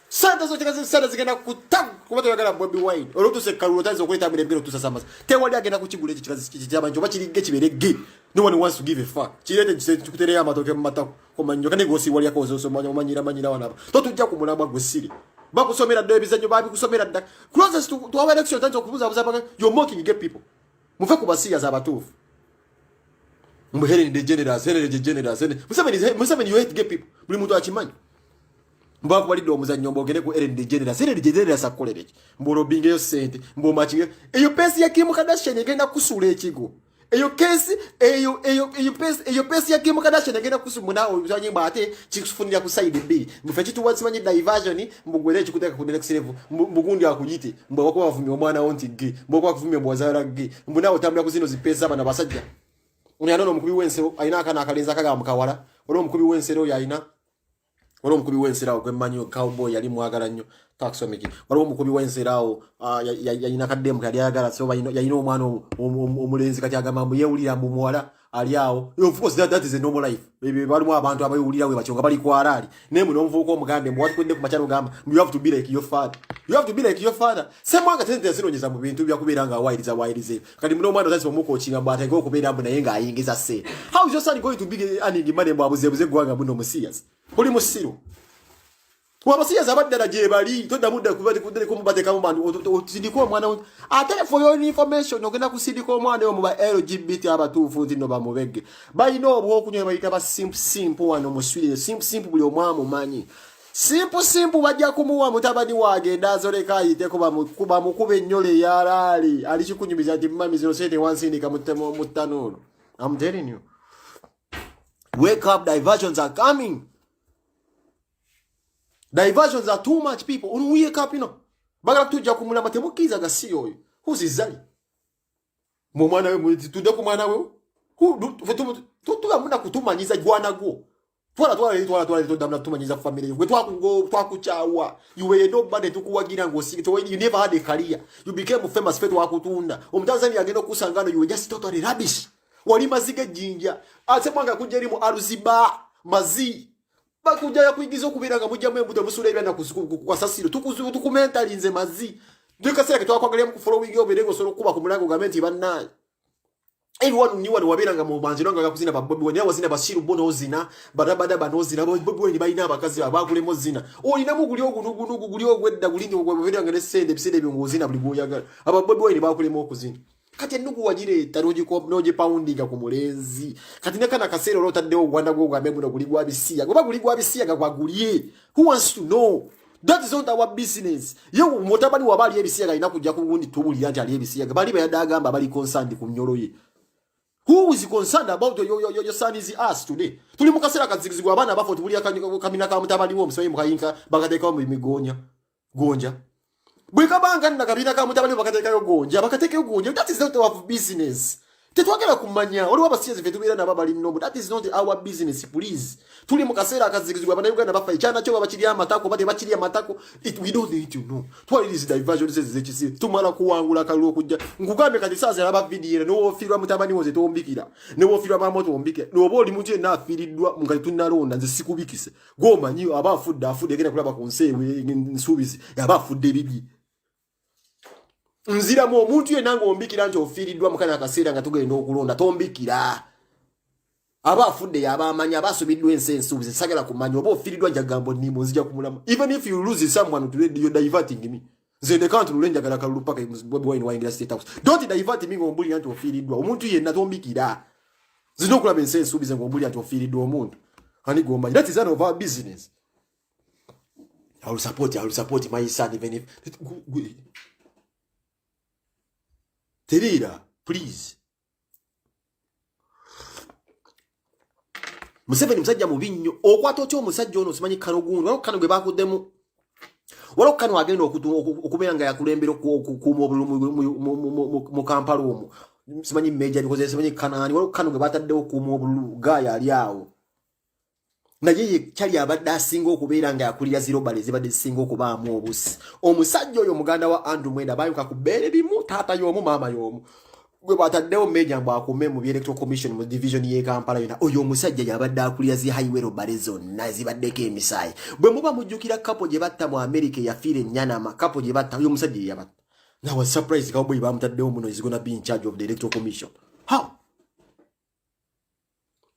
Speaker 1: sente zo kikazi sente zigenda kutamba kubato yagala Bobi Wine olotu se kalulo tazo kweta mire bigero tusasamaza tewali agenda kukigule kikazi kijabanjo bakirige kiberege no one wants to give a fuck kirete kikutereya amatoke matako koma nnyo kandi gosi wali yakozo so manyira wana to tujja kumulama gwesiri bakusomera dde bizanyo babi kusomera dda closest to our election tanzo kubuza buzaba you're mocking gay people mufe kubasiya za batufu Muhere ni generous. Museveni you hate gay people. Buli muntu akimanyi. Mbako bali do muzanyo mbogere ku Ellen DeGeneres. Ellen DeGeneres akolere. Mboro binge yo sente. Mbo machinge. Eyo pesi ya Kim Kardashian egenda kusula ekigo. Eyo pesi ya Kim Kardashian egenda kusula munawo bizanye mbate kikufunira ku side B. Mufechi tuwatsimanyi diversion mbugwere ekikuteka ku next level. Mbugundi akujite. Mbo wako bavumye omwana onti gay. Mbo wako bavumye mbwazara gay. Mbunawo tambula kuzino zipesa bana basajja. Unyano omukubi w'ensero ayina akana akalenza kaga mukawala. Wali omukubi w'ensero yayina. Wali omukubi w'ensero gwemmanyo cowboy yali mwagala nnyo. Taxomiki. Wali omukubi w'ensero yayina kaddemu kali ayagala so yayina omwana omulenzi kati agamba mbu yewulira mbu muwala ali awo. Of course that is a normal life. Bali mu abantu abayewulira we bachonga bali kwalali. Nemu n'omuvuko omugambe mbu watu kwende ku machalo gamba you have to be like your father. You have to be like your father. Semwanga tente sinonyeza mu bintu bya kubeera nga wayiriza. Kati muno omwana ozazi omukoochinga mbu atenge okubeera mbu naye nga ayingiza se. How is your son going to be earning money mbu abuzebuze gwanga muno musiyas? Oli musiru. Wabasiya zabadala je bali toda muda kubadde kumubate kama bantu otindiko mwana ate for your information ogenda kusindika omwana mu ba LGBT abatuufu nti no bamubegge bayino obwo okunywa bayita ba simple wano muswire simple buli omwamu manyi simple bajja kumuwa mutabani wagenda azoleka ayite kuba mukube nnyole yarali alichikunyumiza ati mami 07 wansindika mutanono. I'm telling you, wake up, diversions are coming. Diversions are too much, people. Wake up, you know. Bagala kutuja kumula matemukiza gasi oyo. Who's izali? Mumwana we tude kumwana we. Tutuga muna kutumanyiza gwana go. Twala todamna kutumanyiza family. We twakuchawa. You were nobody tukuwagira ngosi. You never had a career. You became famous fetu wakutunda. Omutanzania agenda kusangana you were just totally rubbish. Wali mazige jinja. Asemanga kujeri mu aruziba mazi. Bakuja ya kuigiza kubiranga mujja mwembuto musule ibana kwa sasiro tukumentali nze mazi ndikasera kitwa kwangalia mu following yo berego solo kuba ku mulango gamenti bannaye everyone knew what wabiranga mu banjiro nga kuzina ba Bobi Wine wazina bashiru bono zina barabada banozina Bobi Wine bayina abakazi abakulemo zina olina mu guli ogunugunugu guli ogwedda gulini ogwebiranga ne sende bisede byongozina buli buyagala aba Bobi Wine bakulemo okuzina kati nugu wajire taroji ko noje poundinga ku mulenzi kati nekana kasero lota deo gwanda go gambe muno kuligwa bisiya goba kuligwa bisiya gagwaguliye. Who wants to know? That is not our business. Yo motabani wabali ebisiya ga inakuja kungundi tubuli anja ali ebisiya bali bayadagamba bali concerned ku mnyoroye. Who is concerned about your son is us today? Tuli mukasera kazigizigwa abana bafo tubuli kamina ka mutabani wo msoyi mukayinka bagateka mu migonya gonja. Bweka banga nakabina ka mutabani bakateka yo gonja bakateka yo gonja. That is not our business. Tetwagala kumanya oli wabasiye zifetubira na baba linno. That is not our business, please. Tuli mukasera akazigizwa bana Uganda bafa ichana cyo babachiriya amatako bate bachiriya amatako. We don't need to know. Twali this diversion zezechisi tumala kuwangula kaluo kujja ngugambe kati saza aba video no ofirwa mutabani woze tombikira ne ofirwa mamoto ombike no boli mutye na afiridwa mukati tunalonda nze sikubikise goma nyi abafude gena kulaba konsewe nsubizi abafude bibi nzira mu omuntu yenanga ombikira nti ofiridwa mukana akaseera nga tugenda okulonda tombikira abafudde yabamanya basubiddwa ensensu bisagala kumanya obo ofiridwa njagambo nimo nzija kumulama. Even if you lose someone today you're diverting me. Zende kantu lulenja gala kalupaka Bobi Wine wa State House. Don't divert me ngombuli anti ofiridwa omuntu yenna tombikira zino kulaba ensensu bize ngombuli anti ofiridwa omuntu ani gomba. That is none of our business. I will support my son even if Terira, please. Museveni musajja mubinyo okwato kyo musajja ono simanyi kanogundu walo kano gwe bakuddemu walo kano agenda okubeera nga yakulembera mu Kampala omwo simanyi meja because simanyi kanani walo kano gwe bataddewo kuuma obululu gaya ali awo naye kyali abadde asinga okubeera nga yakulira zero bale zibadde zisinga okubaamu obusi. Omusajja oyo muganda wa Andrew Mwenda bayuka ku bbeere bimu taata y'omu maama y'omu gwe bataddewo meja mbu akume mu electoral commission mu division ye Kampala yona. Oyo omusajja yabadde akulira zi highway robale zonna zibaddeko emisaayi. Bwe muba mujjukira kapo gye batta mu America yafiira ennyana kapo gye batta oyo omusajja ye yabatta. Now was surprised cowboy bamutaddewo muno is gonna be in charge of the electoral commission. How?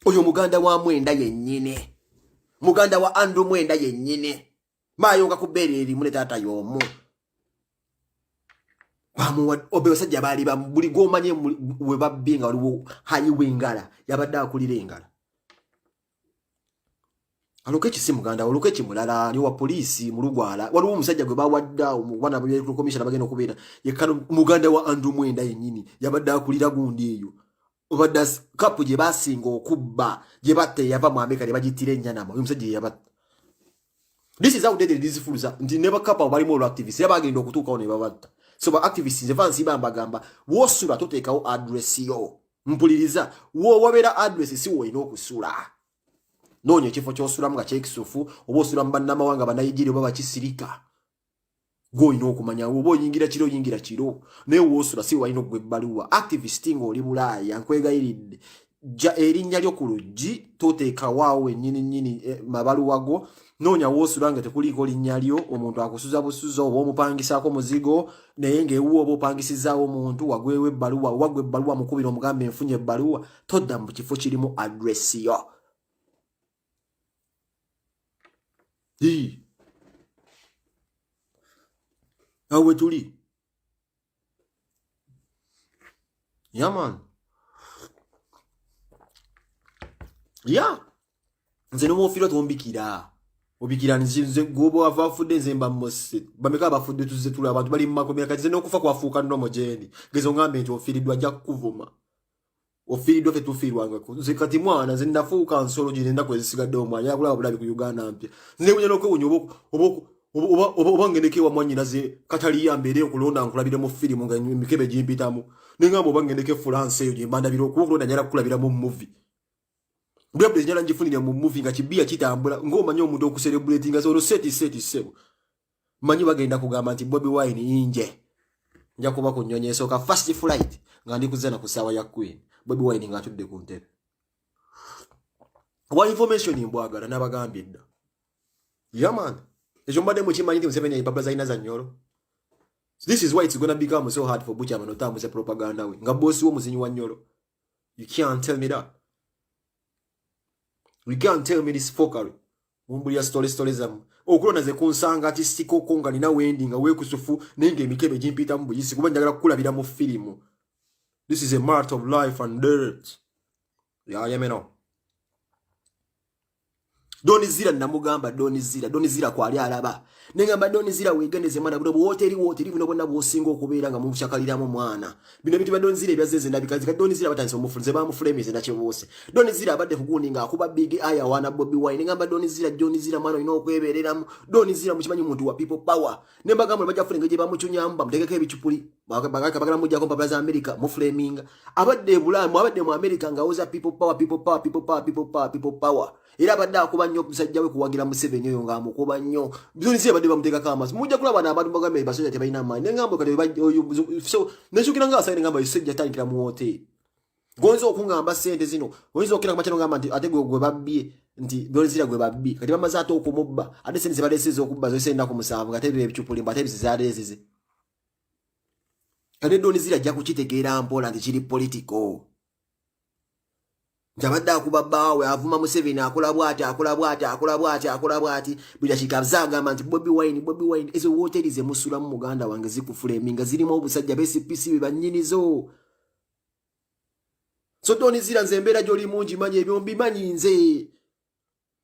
Speaker 1: Oyo muganda wa Mwenda yennyine. Muganda wa Andrew Mwenda yennyine mayo nga kubeere eri mune taata y'omu bamuwa obe basajja bali buli gomanye we babbinga waliwo hayiwe ngala yabadde akulira engala alokechi si muganda alokechi mulala ni wa polisi mu Lugwala waliwo omusajja gwe bawadda omwana bwe commission bagenda okubeera yekano muganda wa Andrew Mwenda yennyini yabadde akulira gundi eyo obadde kapu gye basinga okubba gye batte yava mu America ne bagitira ennyana oyo musajja yabatta. This is how they did this fools nti never kapa bali mu activists yabagenda okutuukawo ne babatta. So ba activists nze fansi bambagamba wosula toteekawo address yo mpuliriza wo wabera address si woyina okusula noonya ekifo ky'osulamu nga kyekisufu oba osula mu bannamawanga banayigiri oba bakisirika goyina okumanya oba oyingira kiro naye woosula si walina okugwa ebbaluwa activist ng'oli bulaaya nkwegayiridde ja erinnya lyo ku luggi toteekawaawo ennyini mabaluwa go noonya woosula nga tekuliiko linnya lyo omuntu akusuza busuza oba omupangisaako muzigo naye ng'ewuwa oba opangisizaawo omuntu wagwewo ebbaluwa wagwa ebbaluwa mukubira omugambe enfunye ebbaluwa todda mu kifo kirimu adresi yo awe tuli yaman ya nze nomufiro tombikira obikira nze gobo avafudde nze mba mose bameka abafudde tuze tula abantu bali mmakomera kati nze nokufa kwafuuka nnomo gyeni gezo ngambe nti ofiiriddwa ajja kukuvuma ofiiriddwa fe tufiirwangako nze kati mwana nze nafuuka nsolo gye nenda kwezisigadde omwana yakulaba bulabi ku Uganda mpya nze kunya n'okwewunya oba ngendeko ewa mwannyinaze kataliya mbeere okulonda nkulabire mu firimu nga emikebe gimpitamu nengamba oba ngendeko efulansi eyo gye mbandabira okuba okulonda njala kukulabira mu muvi bwebwe njala ngifunira mu muvi nga kibiya kitambula ng'omanyi omuntu okuserebulatinga olwo seti sebo manyi bagenda kugamba nti Bobi Wine inje nja kuba ku nnyonyi esooka first flight nga ndi kuzana ku ssaawa ya Queen Bobi Wine ng'atudde ku ntebe wa information mbwagala n'abagambye dda yaman ekyo mbadde mukimanyi nti Museveni empapula zalina za nnyolo this is why it's gonna become so hard for Buchanan otambuze propaganda we nga boosi w'omuzinyi wa nnyolo you can't tell me that you can't tell me this fuckery mumbulya story zamu okulona ze kunsanga ati sikoko nga nina wendi nga weekusufu nenge emikebe gimpitamu buyisi kuba njagala kukulabira mu firimu this is a matter of life and death yameno Donizira namugamba Donizira kwali alaba nengamba Donizira wegendeze mwana buno hoteli bino bonna bosinga okubeera nga mubyakaliramu mwana bino bitu Donizira ebyazenze ndabikazi ka Donizira batanze omufunze bamufulemize na kyebose Donizira abadde kugundi nga akuba big aya wana Bobi Wine nengamba Donizira mwana ino okwebereramu Donizira mukimanyi muntu wa people power nembagamba bajja fulenge gye bamuchunyamba mutegeke ebicupuli bagala mujja ko papa za America mufleminga abadde bulamu abadde mu America nga oza people power era abadde akuba nnyo musajja we kuwagira Museveni oyo ng'amukuba nnyo Donizira badde bamuteekako amaaso mujja kulaba n'abantu bagambe basajja tebalina amaanyi nengambo kati so nesukira nga asayire ngamba yisajja tandikira mu hoteli gonzo okungamba sente zino oyinza okira ku machano ngamba nti ate gwe babbye nti Donizira gwe babbi kati bamaze ate okumubba ate sente zibaleseze okubba zose ennaku musanvu nga tebire ebicupuli mba tebise zaalezeze kati Donizira ajja kukitegeera mpola nti kiri political Jabadde akuba bawe avuma Museveni akola bwati bija kikabzagamba nti Bobi Wine ezo hoteli ze musula mu Muganda wange zikufulaminga zirimo obusajja besipisi bibanyinizo so Donizira nze embeera gy'oli mungi manyi ebyo mbimanyi nze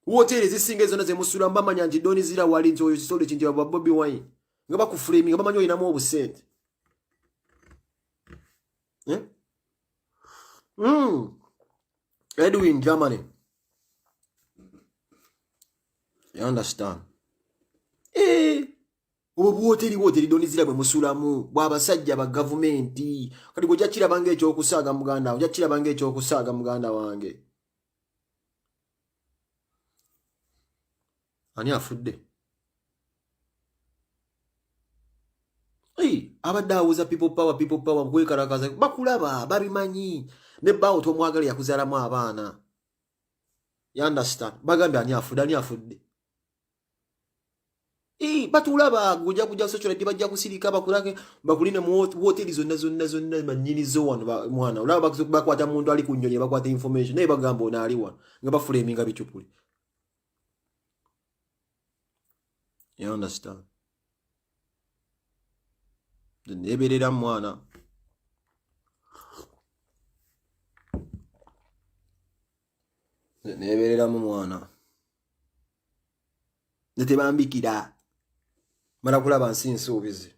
Speaker 1: hoteli zisinga zonna ze musula mbamanya nti Donizira wali nti oyo kisolo kinti wa Bobi Wine nga bakufulaminga bamanyi oyinamu obusente Edwin Germany. You understand? Hoteli Donizira bwe musulamu bw'abasajja ba gavumenti kati gwe jakira bange ekyokusaaga muganda wange ani afudde abadde awuza people power kwekalakaza bakulaba babimanyi ne bawo tomwagala yakuzaalamu abaana you understand bagambe ani afudde batulaba kujja social media bajja kusirika bakuline mu hoteli zonna manyinizo wano mwana olaba bakwata muntu ali ku nnyonyi bakwata information naye bagamba ono ali wano nga bafulaminga bicupuli you understand neberera mwana nebereramu mwana netebambikira mala kulaba nsi nsuubizi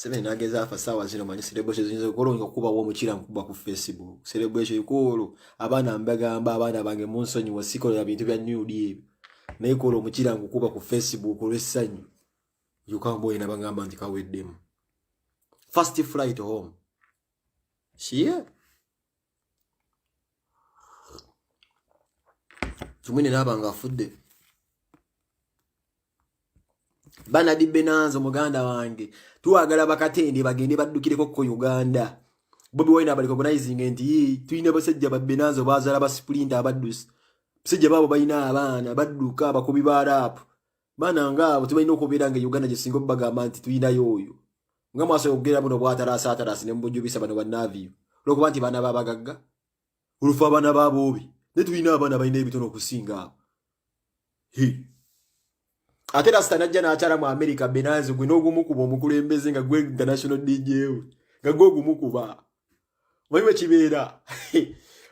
Speaker 1: Museveni nageza afa saawa zino manyi celebration ziyinza okulonga okubawo omukira nkuba ku Facebook celebration ikulu abaana mbagamba abaana bange munsonyi wasikola bintu bya new deal naye kola omukira ngukuba ku Facebook olw'essanyu yukamboye nabangamba nti kaweddemu first flight home siye tumwine nabanga afudde Banadi Benanzo muganda wange tuwagala bakatende bagende baddukireko ko Uganda Bobi Wine abali recognizing nti tuyina basajja ba Benanzo bazala ba sprinter abaddusi basajja babo bayina abaana badduka abakubi ba rap bana ngabo tubayina okubeera nga Uganda gye singo bagamba nti tuyina yoyo nga mwaso yogera muno bwatarasa atarasi ne mbujubisa bano banavio lokuba nti bana babagagga ulufa bana babobi ne tuyina abana bayina ebitono okusinga Atera stanajja na achara mu America Benanzo gwe n'ogumukuba omukulembeze nga gwe international DJ nga gwe ogumukuba Mwiwe kibeera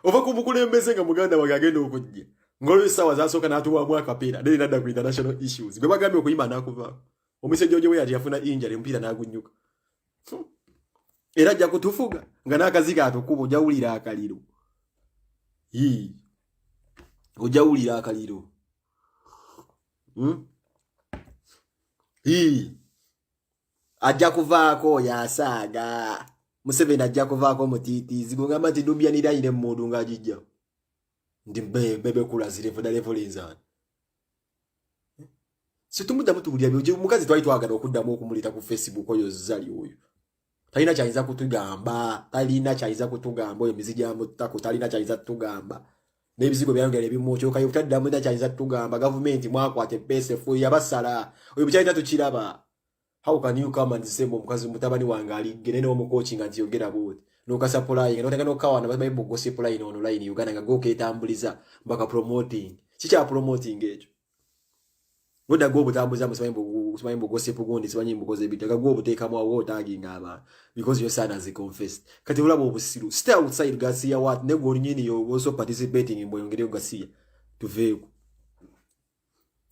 Speaker 1: ova ku mukulembeze nga muganda wange agenda okujja ngolo sawa zasooka n'atuwa mu akapera nene nadda ku international issues gwe bagambye okuyimba n'akuva omusajja oje we yati yafuna injury mpira n'agunnyuka era ajja kutufuga nga n'akaziga atukuba ojawulira akaliro ojawulira akaliro ajja kuvaako yasaaga Museveni ajja kuvaako mutitiizi gongamba nti Nubian ine mmundu ng'agijja ndi bebe kula zirevo dalevolizaani situmuddamu tubulya byo mukazi twali twagala okuddamu okumulita ku Facebook oyo zali oyo talina kyayinza kutugamba oyo mizija mutako talina kyayinza kutugamba n'ebizigo byayongera ebimwokyuka yobutaddamu na kyayinza kutugamba gavumenti mwakwate PSF yabasala oyo bukyayita tukiraba how can you come and say omukazi mutabani wange aligene n'omukochi nga nti bwoti nokasapulayi nga noteka nokawana bayibo gossipulayi online Uganda nga goketambuliza mbaka promoting kicha promoting ekyo ngoda go butambuza musimayimbo gossip gundi sibanyimbo koze bitaka go buteka mu awo tagging aba because your son has confessed kati bulabo obusiru stay outside Garcia what nego nyini yo also participating in boyongere Garcia tuveku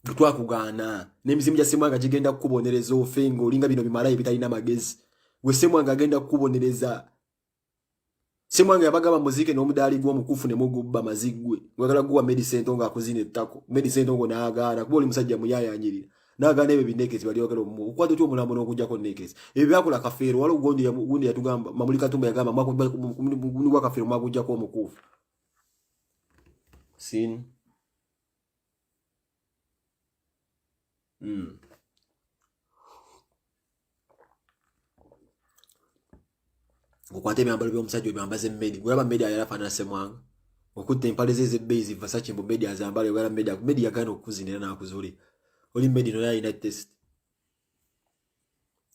Speaker 1: twakugana n'emizimu gya semwanga gigenda kukubonereza ofengo olinga bino bimalayi bitalina magezi gwe semwanga agenda kukubonereza semwanga yabagaba muzike n'omudaali gw'omukufu ne mugubba mazigwe gwagala guwa medicine tonga akuzine ettako medicine tongo naagaana kuba oli musajja muyayanyirira naagaana ebyo binekezi bali ogala omu ukwata otyo omulambo n'okujjako nekezi ebyo byakola kafeero waliwo gundi yatugamba Mamuli Katumba yagamba mwakugwa kafeero mwakujjako omukufu sin Okwate byambalo by'omusajja byambaze mmedi gwaba mmedi ayalafaana semwanga okutte empale ze base Versace mbo mmedi azambale gwala mmedi yagana okuzinira nakuzuli oli mmedi no yayina test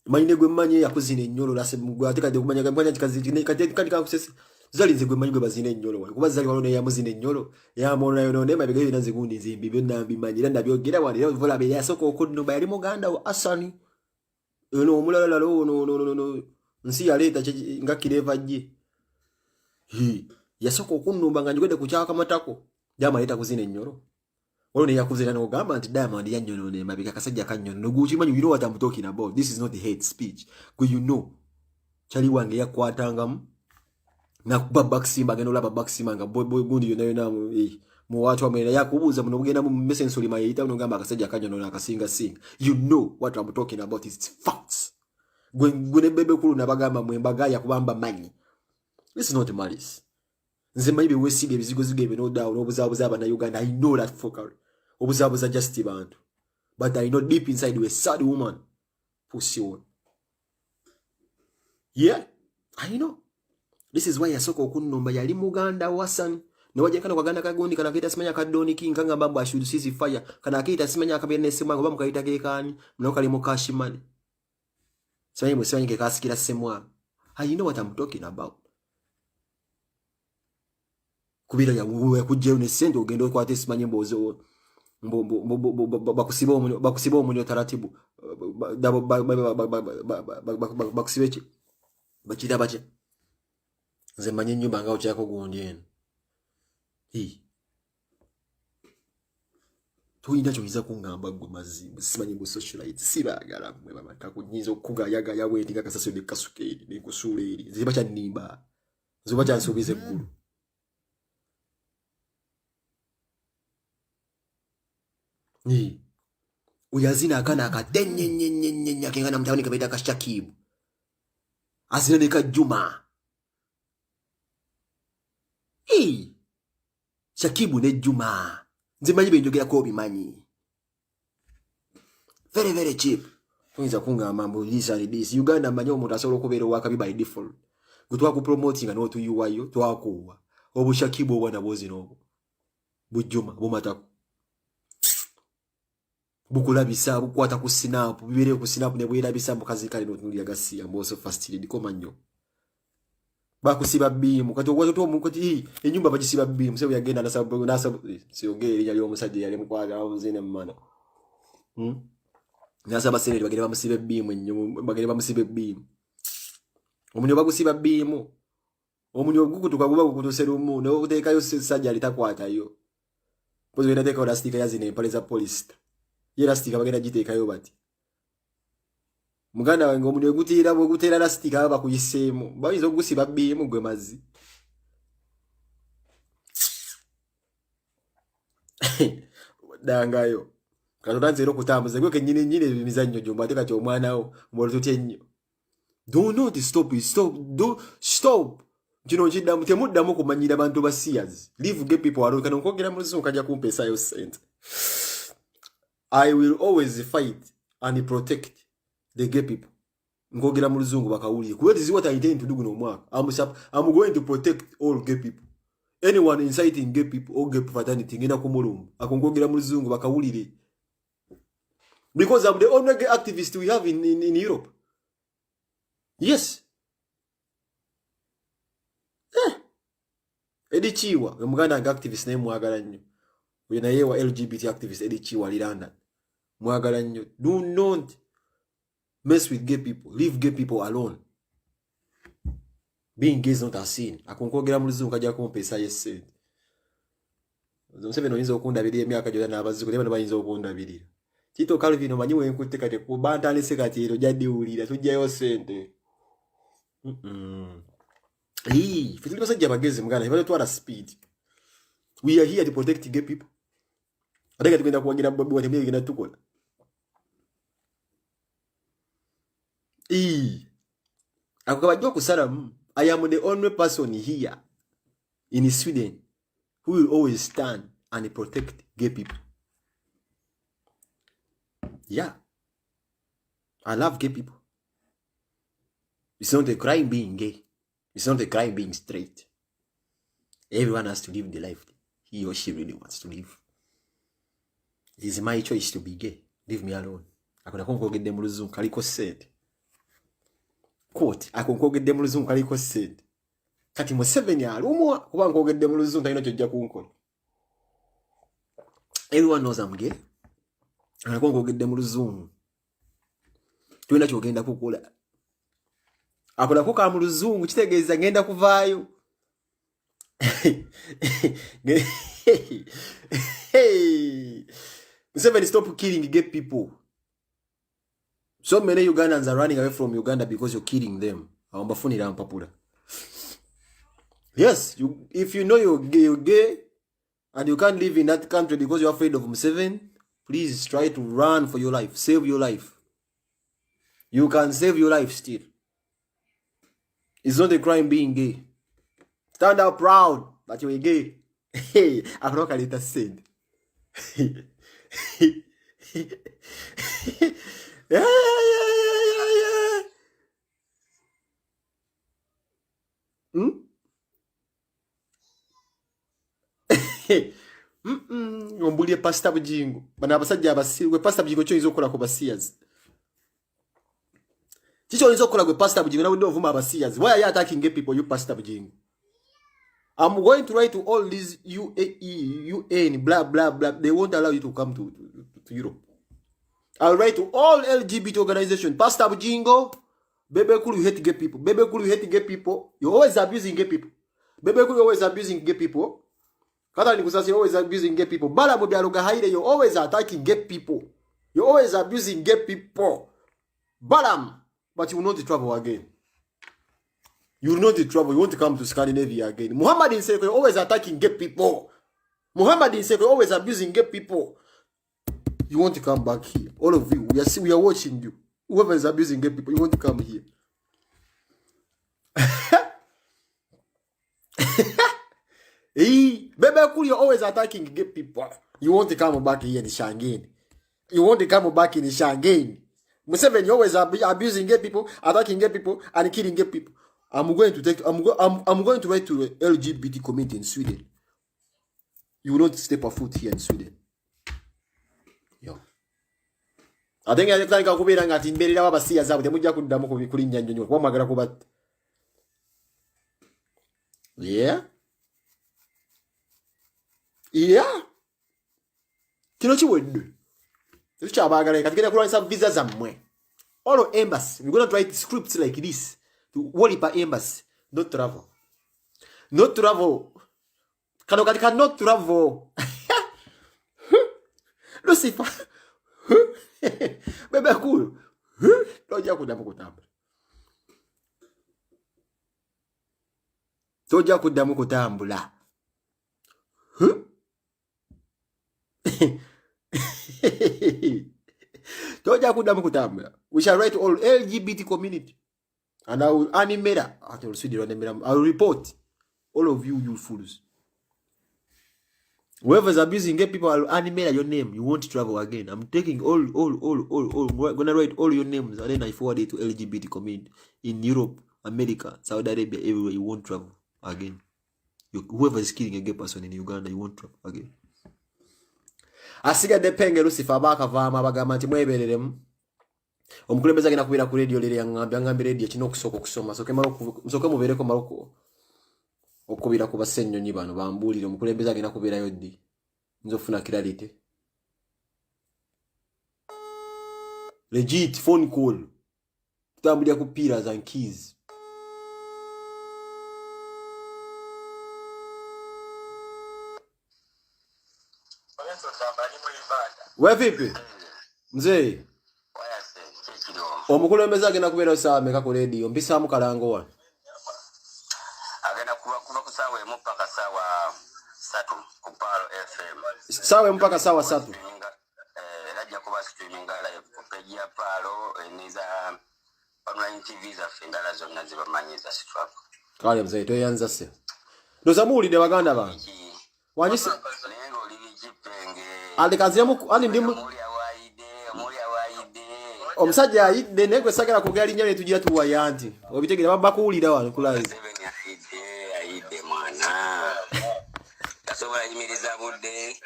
Speaker 1: manyine gwe manye yakuzina ennyolo lase mugwa atekade kumanya gamanya kikazi kati kakusese zalinze gwe manye gwe bazina ennyolo wali kuba zali walone yamuzina ennyolo yamona yo ne mabega yina zigundi zimbi byonna bimanyira ndabyogera wali vola be yasoko okudno bayali muganda wa Asani no omulala no nsi yaleta nga kireva gye yasoko okunnumba nga njogedde ku kyaka matako jama leta kuzina ennyolo walo ne yakuzina n'ogamba nti Diamond yanyono ne mabega kasajja kanyono nogukimanyi you know what I'm talking about this is not the hate speech go you know chali wange yakwatangamu na kuba baksimba gano laba baksimba nga boy gundi yona mu watu amena yakubuza muno bugenda mu message lima yita unogamba akasajja kanyono na akasinga sing you know what I'm talking about is facts gwe bebe kulu nabagamba mwembaga yakubamba manyi this is not malice nze mayibe wesige bizigo zigebe no down obuzabuza abana Uganda I know that fucker obuzabuza just bantu but I know deep inside you a sad woman pussy one yeah I know this is why yasoko okunnumba yali muganda wasan ne wajekana kwaganda kagondi kana kaita simanya kadoni king kanga mbambo ashudu sisi fire kana kaita simanya akabene semwa bamu kaita kekani mnokali mukashimani so musanye ke kasikira semwa I know what I'm talking about kubira ya wewe kujje ne sendo ogendo kwa tesimanye mbozo bakusiba omunyo taratibu bakusibeche bakira bache nze manye nyumba nga ochako gundi eno tuyina kyoyiza kungamba gwe mazibu simanyi bu socialite sibagala mwe babata kunyiza okugayaga yawe ndinga kasaso ne kasukeri ne kusuleri ziba cha nimba ziba cha nsubize gulu Uyazina akana akatenye akengana mtaoni kabeta kashakibu. Azina neka Juma. Shakibu ne Juma. Nzimanyi benjogera ko bimanyi. Very very cheap. Tuyinza kunga mambo this. Uganda manyi omuntu asobola okubeera wakabi by default. Gutwa ku promoting and to you wayo twakuwa. Obushakibu obwana bozi nobo. Bujuma bumatako. Bukulabisa bukwata ku snap bibere ku snap ne bwirabisa mukazi kale n'otunulya gasiya mboso fast lead ko manyo. Bakusiba bimu kati ogwazo to mukoti enyumba bagisiba bimu sebo yagenda nasa siogeri yali omusajja yali mukwaga awuzine mmana. Nasa basene bagere bamusibe bimu enyumba bagere bamusibe bimu. Omunyo bakusiba bimu. Omunyo gukutuka kuba kukutoserumu no utekayo sajja litakwata yo. Pozo ina teka olastika yazine pale za police. Yelastika bagenda giteekayo bati. Muganda wange omunyo gutira bwo gutera lastika aba kuyisemu. Bayizo gusiba bimu gwe mazi. Dangayo. Katotanze ro kutambuza gwe kenyine bimizanyo jomba ateka kyo mwana wo mbolo tutyenyo. Do not stop. Stop. Jino njida mutemudda mu kumanyira bantu basiyazi. Leave gay people alone kana nkogera mulizo kajja kumpesa yo sente. I will always fight and protect the gay people. Ngogera muluzungu bakawuliye. That is what I intend to do no mwaka. I'm going to protect all gay people. Anyone inciting gay people or gay fraternity ngenda kumulumba. Akongogera muluzungu bakawulire. Because I'm the only gay activist we have in Europe. Yes. Edi Chiwa, muganda activist naye mwagala nnyo. Uyo naye wa LGBT activist Edi Chiwa liranda. Mwagala nnyo. Do not mess with gay people. Leave gay people alone. Being gay is not a sin. Akonkogera muluzungu kajja kumpesa yesse. Museveni oyinza okundabirira emyaka gyonna n'abazzukulu ne bano bayinza okundabirira. Tito Calvin omanyi wenkutte kati kubantandise kati ero jaddiwulira tujjayo sente. Fitili basajja bagezi muganda ibale twala speed. We are here to protect gay people. Adeka tugenda kuwagira bobbi wati mwe gina tukola. Akukabajja okusala I am the only person here in Sweden who will always stand and protect gay people. Yeah. I love gay people. It's not a crime being gay. It's not a crime being straight. Everyone has to live the life he or she really wants to live. It is my choice to be gay. Leave me alone. Akona konkogedde mu luzungu kaliko sente. Quote, akonkogedde mu luzungu kaliko sente. Kati Museveni alumwa kuba nkogedde mu luzungu talina kyojja kunkola. Everyone knows I'm gay. Akonkogedde mu luzungu. Tulina kyogenda kukola. Akola kuka mu luzungu kitegeeza ngenda kuvaayo. Museveni, stop killing gay people. So many Ugandans are running away from Uganda because you're killing them. Awambafunira mpapula. Yes, if you know you're gay and you can't live in that country because you're afraid of Museveni, please try to run for your life. Save your life. You can save your life still. It's not a crime being gay. Stand up proud that you're gay. Hey, I'm not going to say. Yeah. Ombulie Pastor Bujingo. Bana abasajja abasirwe Pastor Bujingo kyo izokola ko basiyazi. Chicho izokola ko Pastor Bujingo na ndo vuma abasiyazi. Why are you attacking gay people, you Pastor Bujingo? I'm going to write to all these UAE, UN, blah blah blah. They won't allow you to come to Europe. I'll write to all LGBT organizations. Pastor Bujingo, Bebe Kulu, you hate gay people. Bebe Kulu, you hate gay people. You're always abusing gay people. Bebe Kulu, you're always abusing gay people. Kata Nikusasi, you're always abusing gay people. Bala Mubialuga Haide, you're always attacking gay people. You're always abusing gay people. Balam, but you will not trouble again. You will not trouble. You want to come to Scandinavia again. Muhammad Inseko, you're always attacking gay people. Muhammad Inseko, you're always abusing gay people. You want to come back here. All of you, we are watching you. Whoever is abusing gay people, you want to come here. Hey, Bebe Cool, you're always attacking gay people. You want to come back here in Shangain. You want to come back in Shangain. Museveni, you always abusing gay people, attacking gay people, and killing gay people. I'm going to write to the LGBT community in Sweden. You will not step a foot here in Sweden. Yo. I think I can go and get in bed. I see as I would have done with Korean Union. What am I going to go back? Yeah. Yeah. Kinochi would do. The Chabagare can get across some visas somewhere. All embassy. We're going to write scripts like this to worry about embassy. Not travel. Not travel. Cannot travel. Lucifer. Bebe Cool. Toja kuddamu kutambula. Toja kuddamu kutambula. Toja kuddamu kutambula. We shall write all LGBT community. And I will animate. I will report all of you fools. Whoever is abusing gay people, I'll animate your name. You won't travel again. I'm taking all. We're gonna write all your names and then I forward it to LGBT community in Europe, America, Saudi Arabia, everywhere. You won't travel again. Whoever is killing a gay person in Uganda, you won't travel again. Asiga depenge Lucifer baka vama bagamba nti mwebereremu. Omukulembeza agenda kubira ku radio lere yangambi radio kino okusooka okusoma. Soke mubeereko maloko. Okubira ku basennyonyi bano bambulire omukulembeza agenda kubeerayo ddi. Nzofuna clarity. Legit phone call. Tutambulira ku pillars and keys. We vipi? Mzee. Omukulembeza agenda kubeerayo saa meka ku radio. Mbisaamu kalango wa. Sawa mpaka sawa 3.
Speaker 2: Rajja kuba streaming live ku page ya Palo eniza online TV za fendala zonna zibamanyiza strap.
Speaker 1: Kale mzee toyanza se. Ndoza muulide baganda bange. Wanyise
Speaker 2: Nengo lili jipenge.
Speaker 1: Alikaziamu ali ndimu
Speaker 2: Muri awaide.
Speaker 1: Omusajja ayidde negwe sagala kugala nyane tujira tuwayanti. Obitegera bakuulira wano kulayiza.
Speaker 2: Ayide mwana. Tasobola yimiriza budde.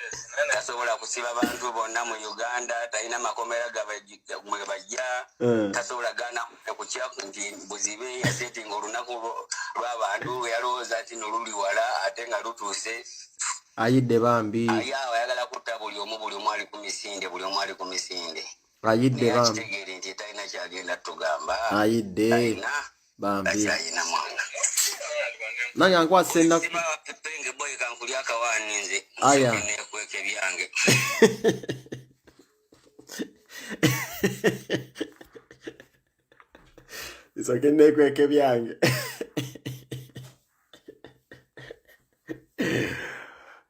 Speaker 2: Tasobola kusiba abantu bonna mu Uganda talina makomera gabajja. Tasobola gana okucha nti buzibe yasetting olunaku lw'abantu yalowooza ati noluli wala ate nga lutuuse.
Speaker 1: Ayidde bambi.
Speaker 2: Ayawa ayagala kutta buli omu ali ku misinde.
Speaker 1: Ayidde bambi.
Speaker 2: Tegeere nti talina kyagenda tugamba.
Speaker 1: Ayidde bambi.
Speaker 2: Ayina mwana.
Speaker 1: Nange ankwase na
Speaker 2: penge boy kankuli akawani nze.
Speaker 1: Aya.
Speaker 2: Nekweke byange.
Speaker 1: Isokende kweke byange.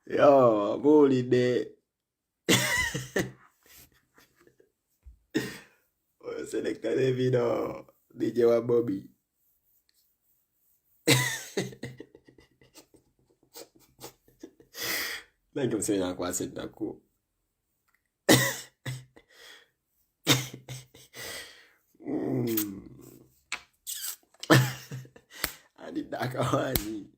Speaker 1: Yo, bulide. Selecta de vino DJ wa Bobby. Nange msenya nakwase naku. Adi dakawani.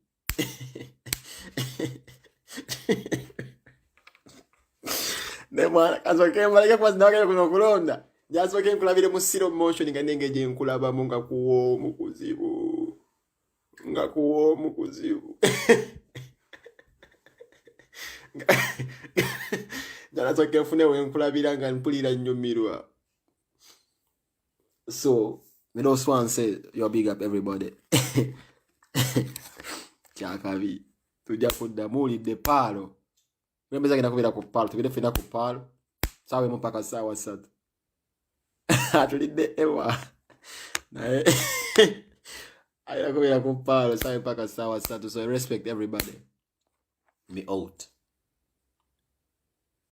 Speaker 1: Nemwana kazoke malike kwa zinawake kuno kulonda. Jasoke nkulabire mu slow motion nga nengeje nkulaba mu nga kuwo mukuzibu. Nga kuwo mukuzibu. Jana soke mfune we nkulabira nga mpulira nnyumirwa. So, me those one say you big up everybody. Kyakabi. Tujja kudda muulidde Palo. Mwembeza genda kubeera ku Palo. Tugende fena ku Palo. Sawa mpaka sawa 3. Atulidde ewa. Naye ayira kubeera ku Palo sawa mpaka sawa 3. So I respect everybody. Me out.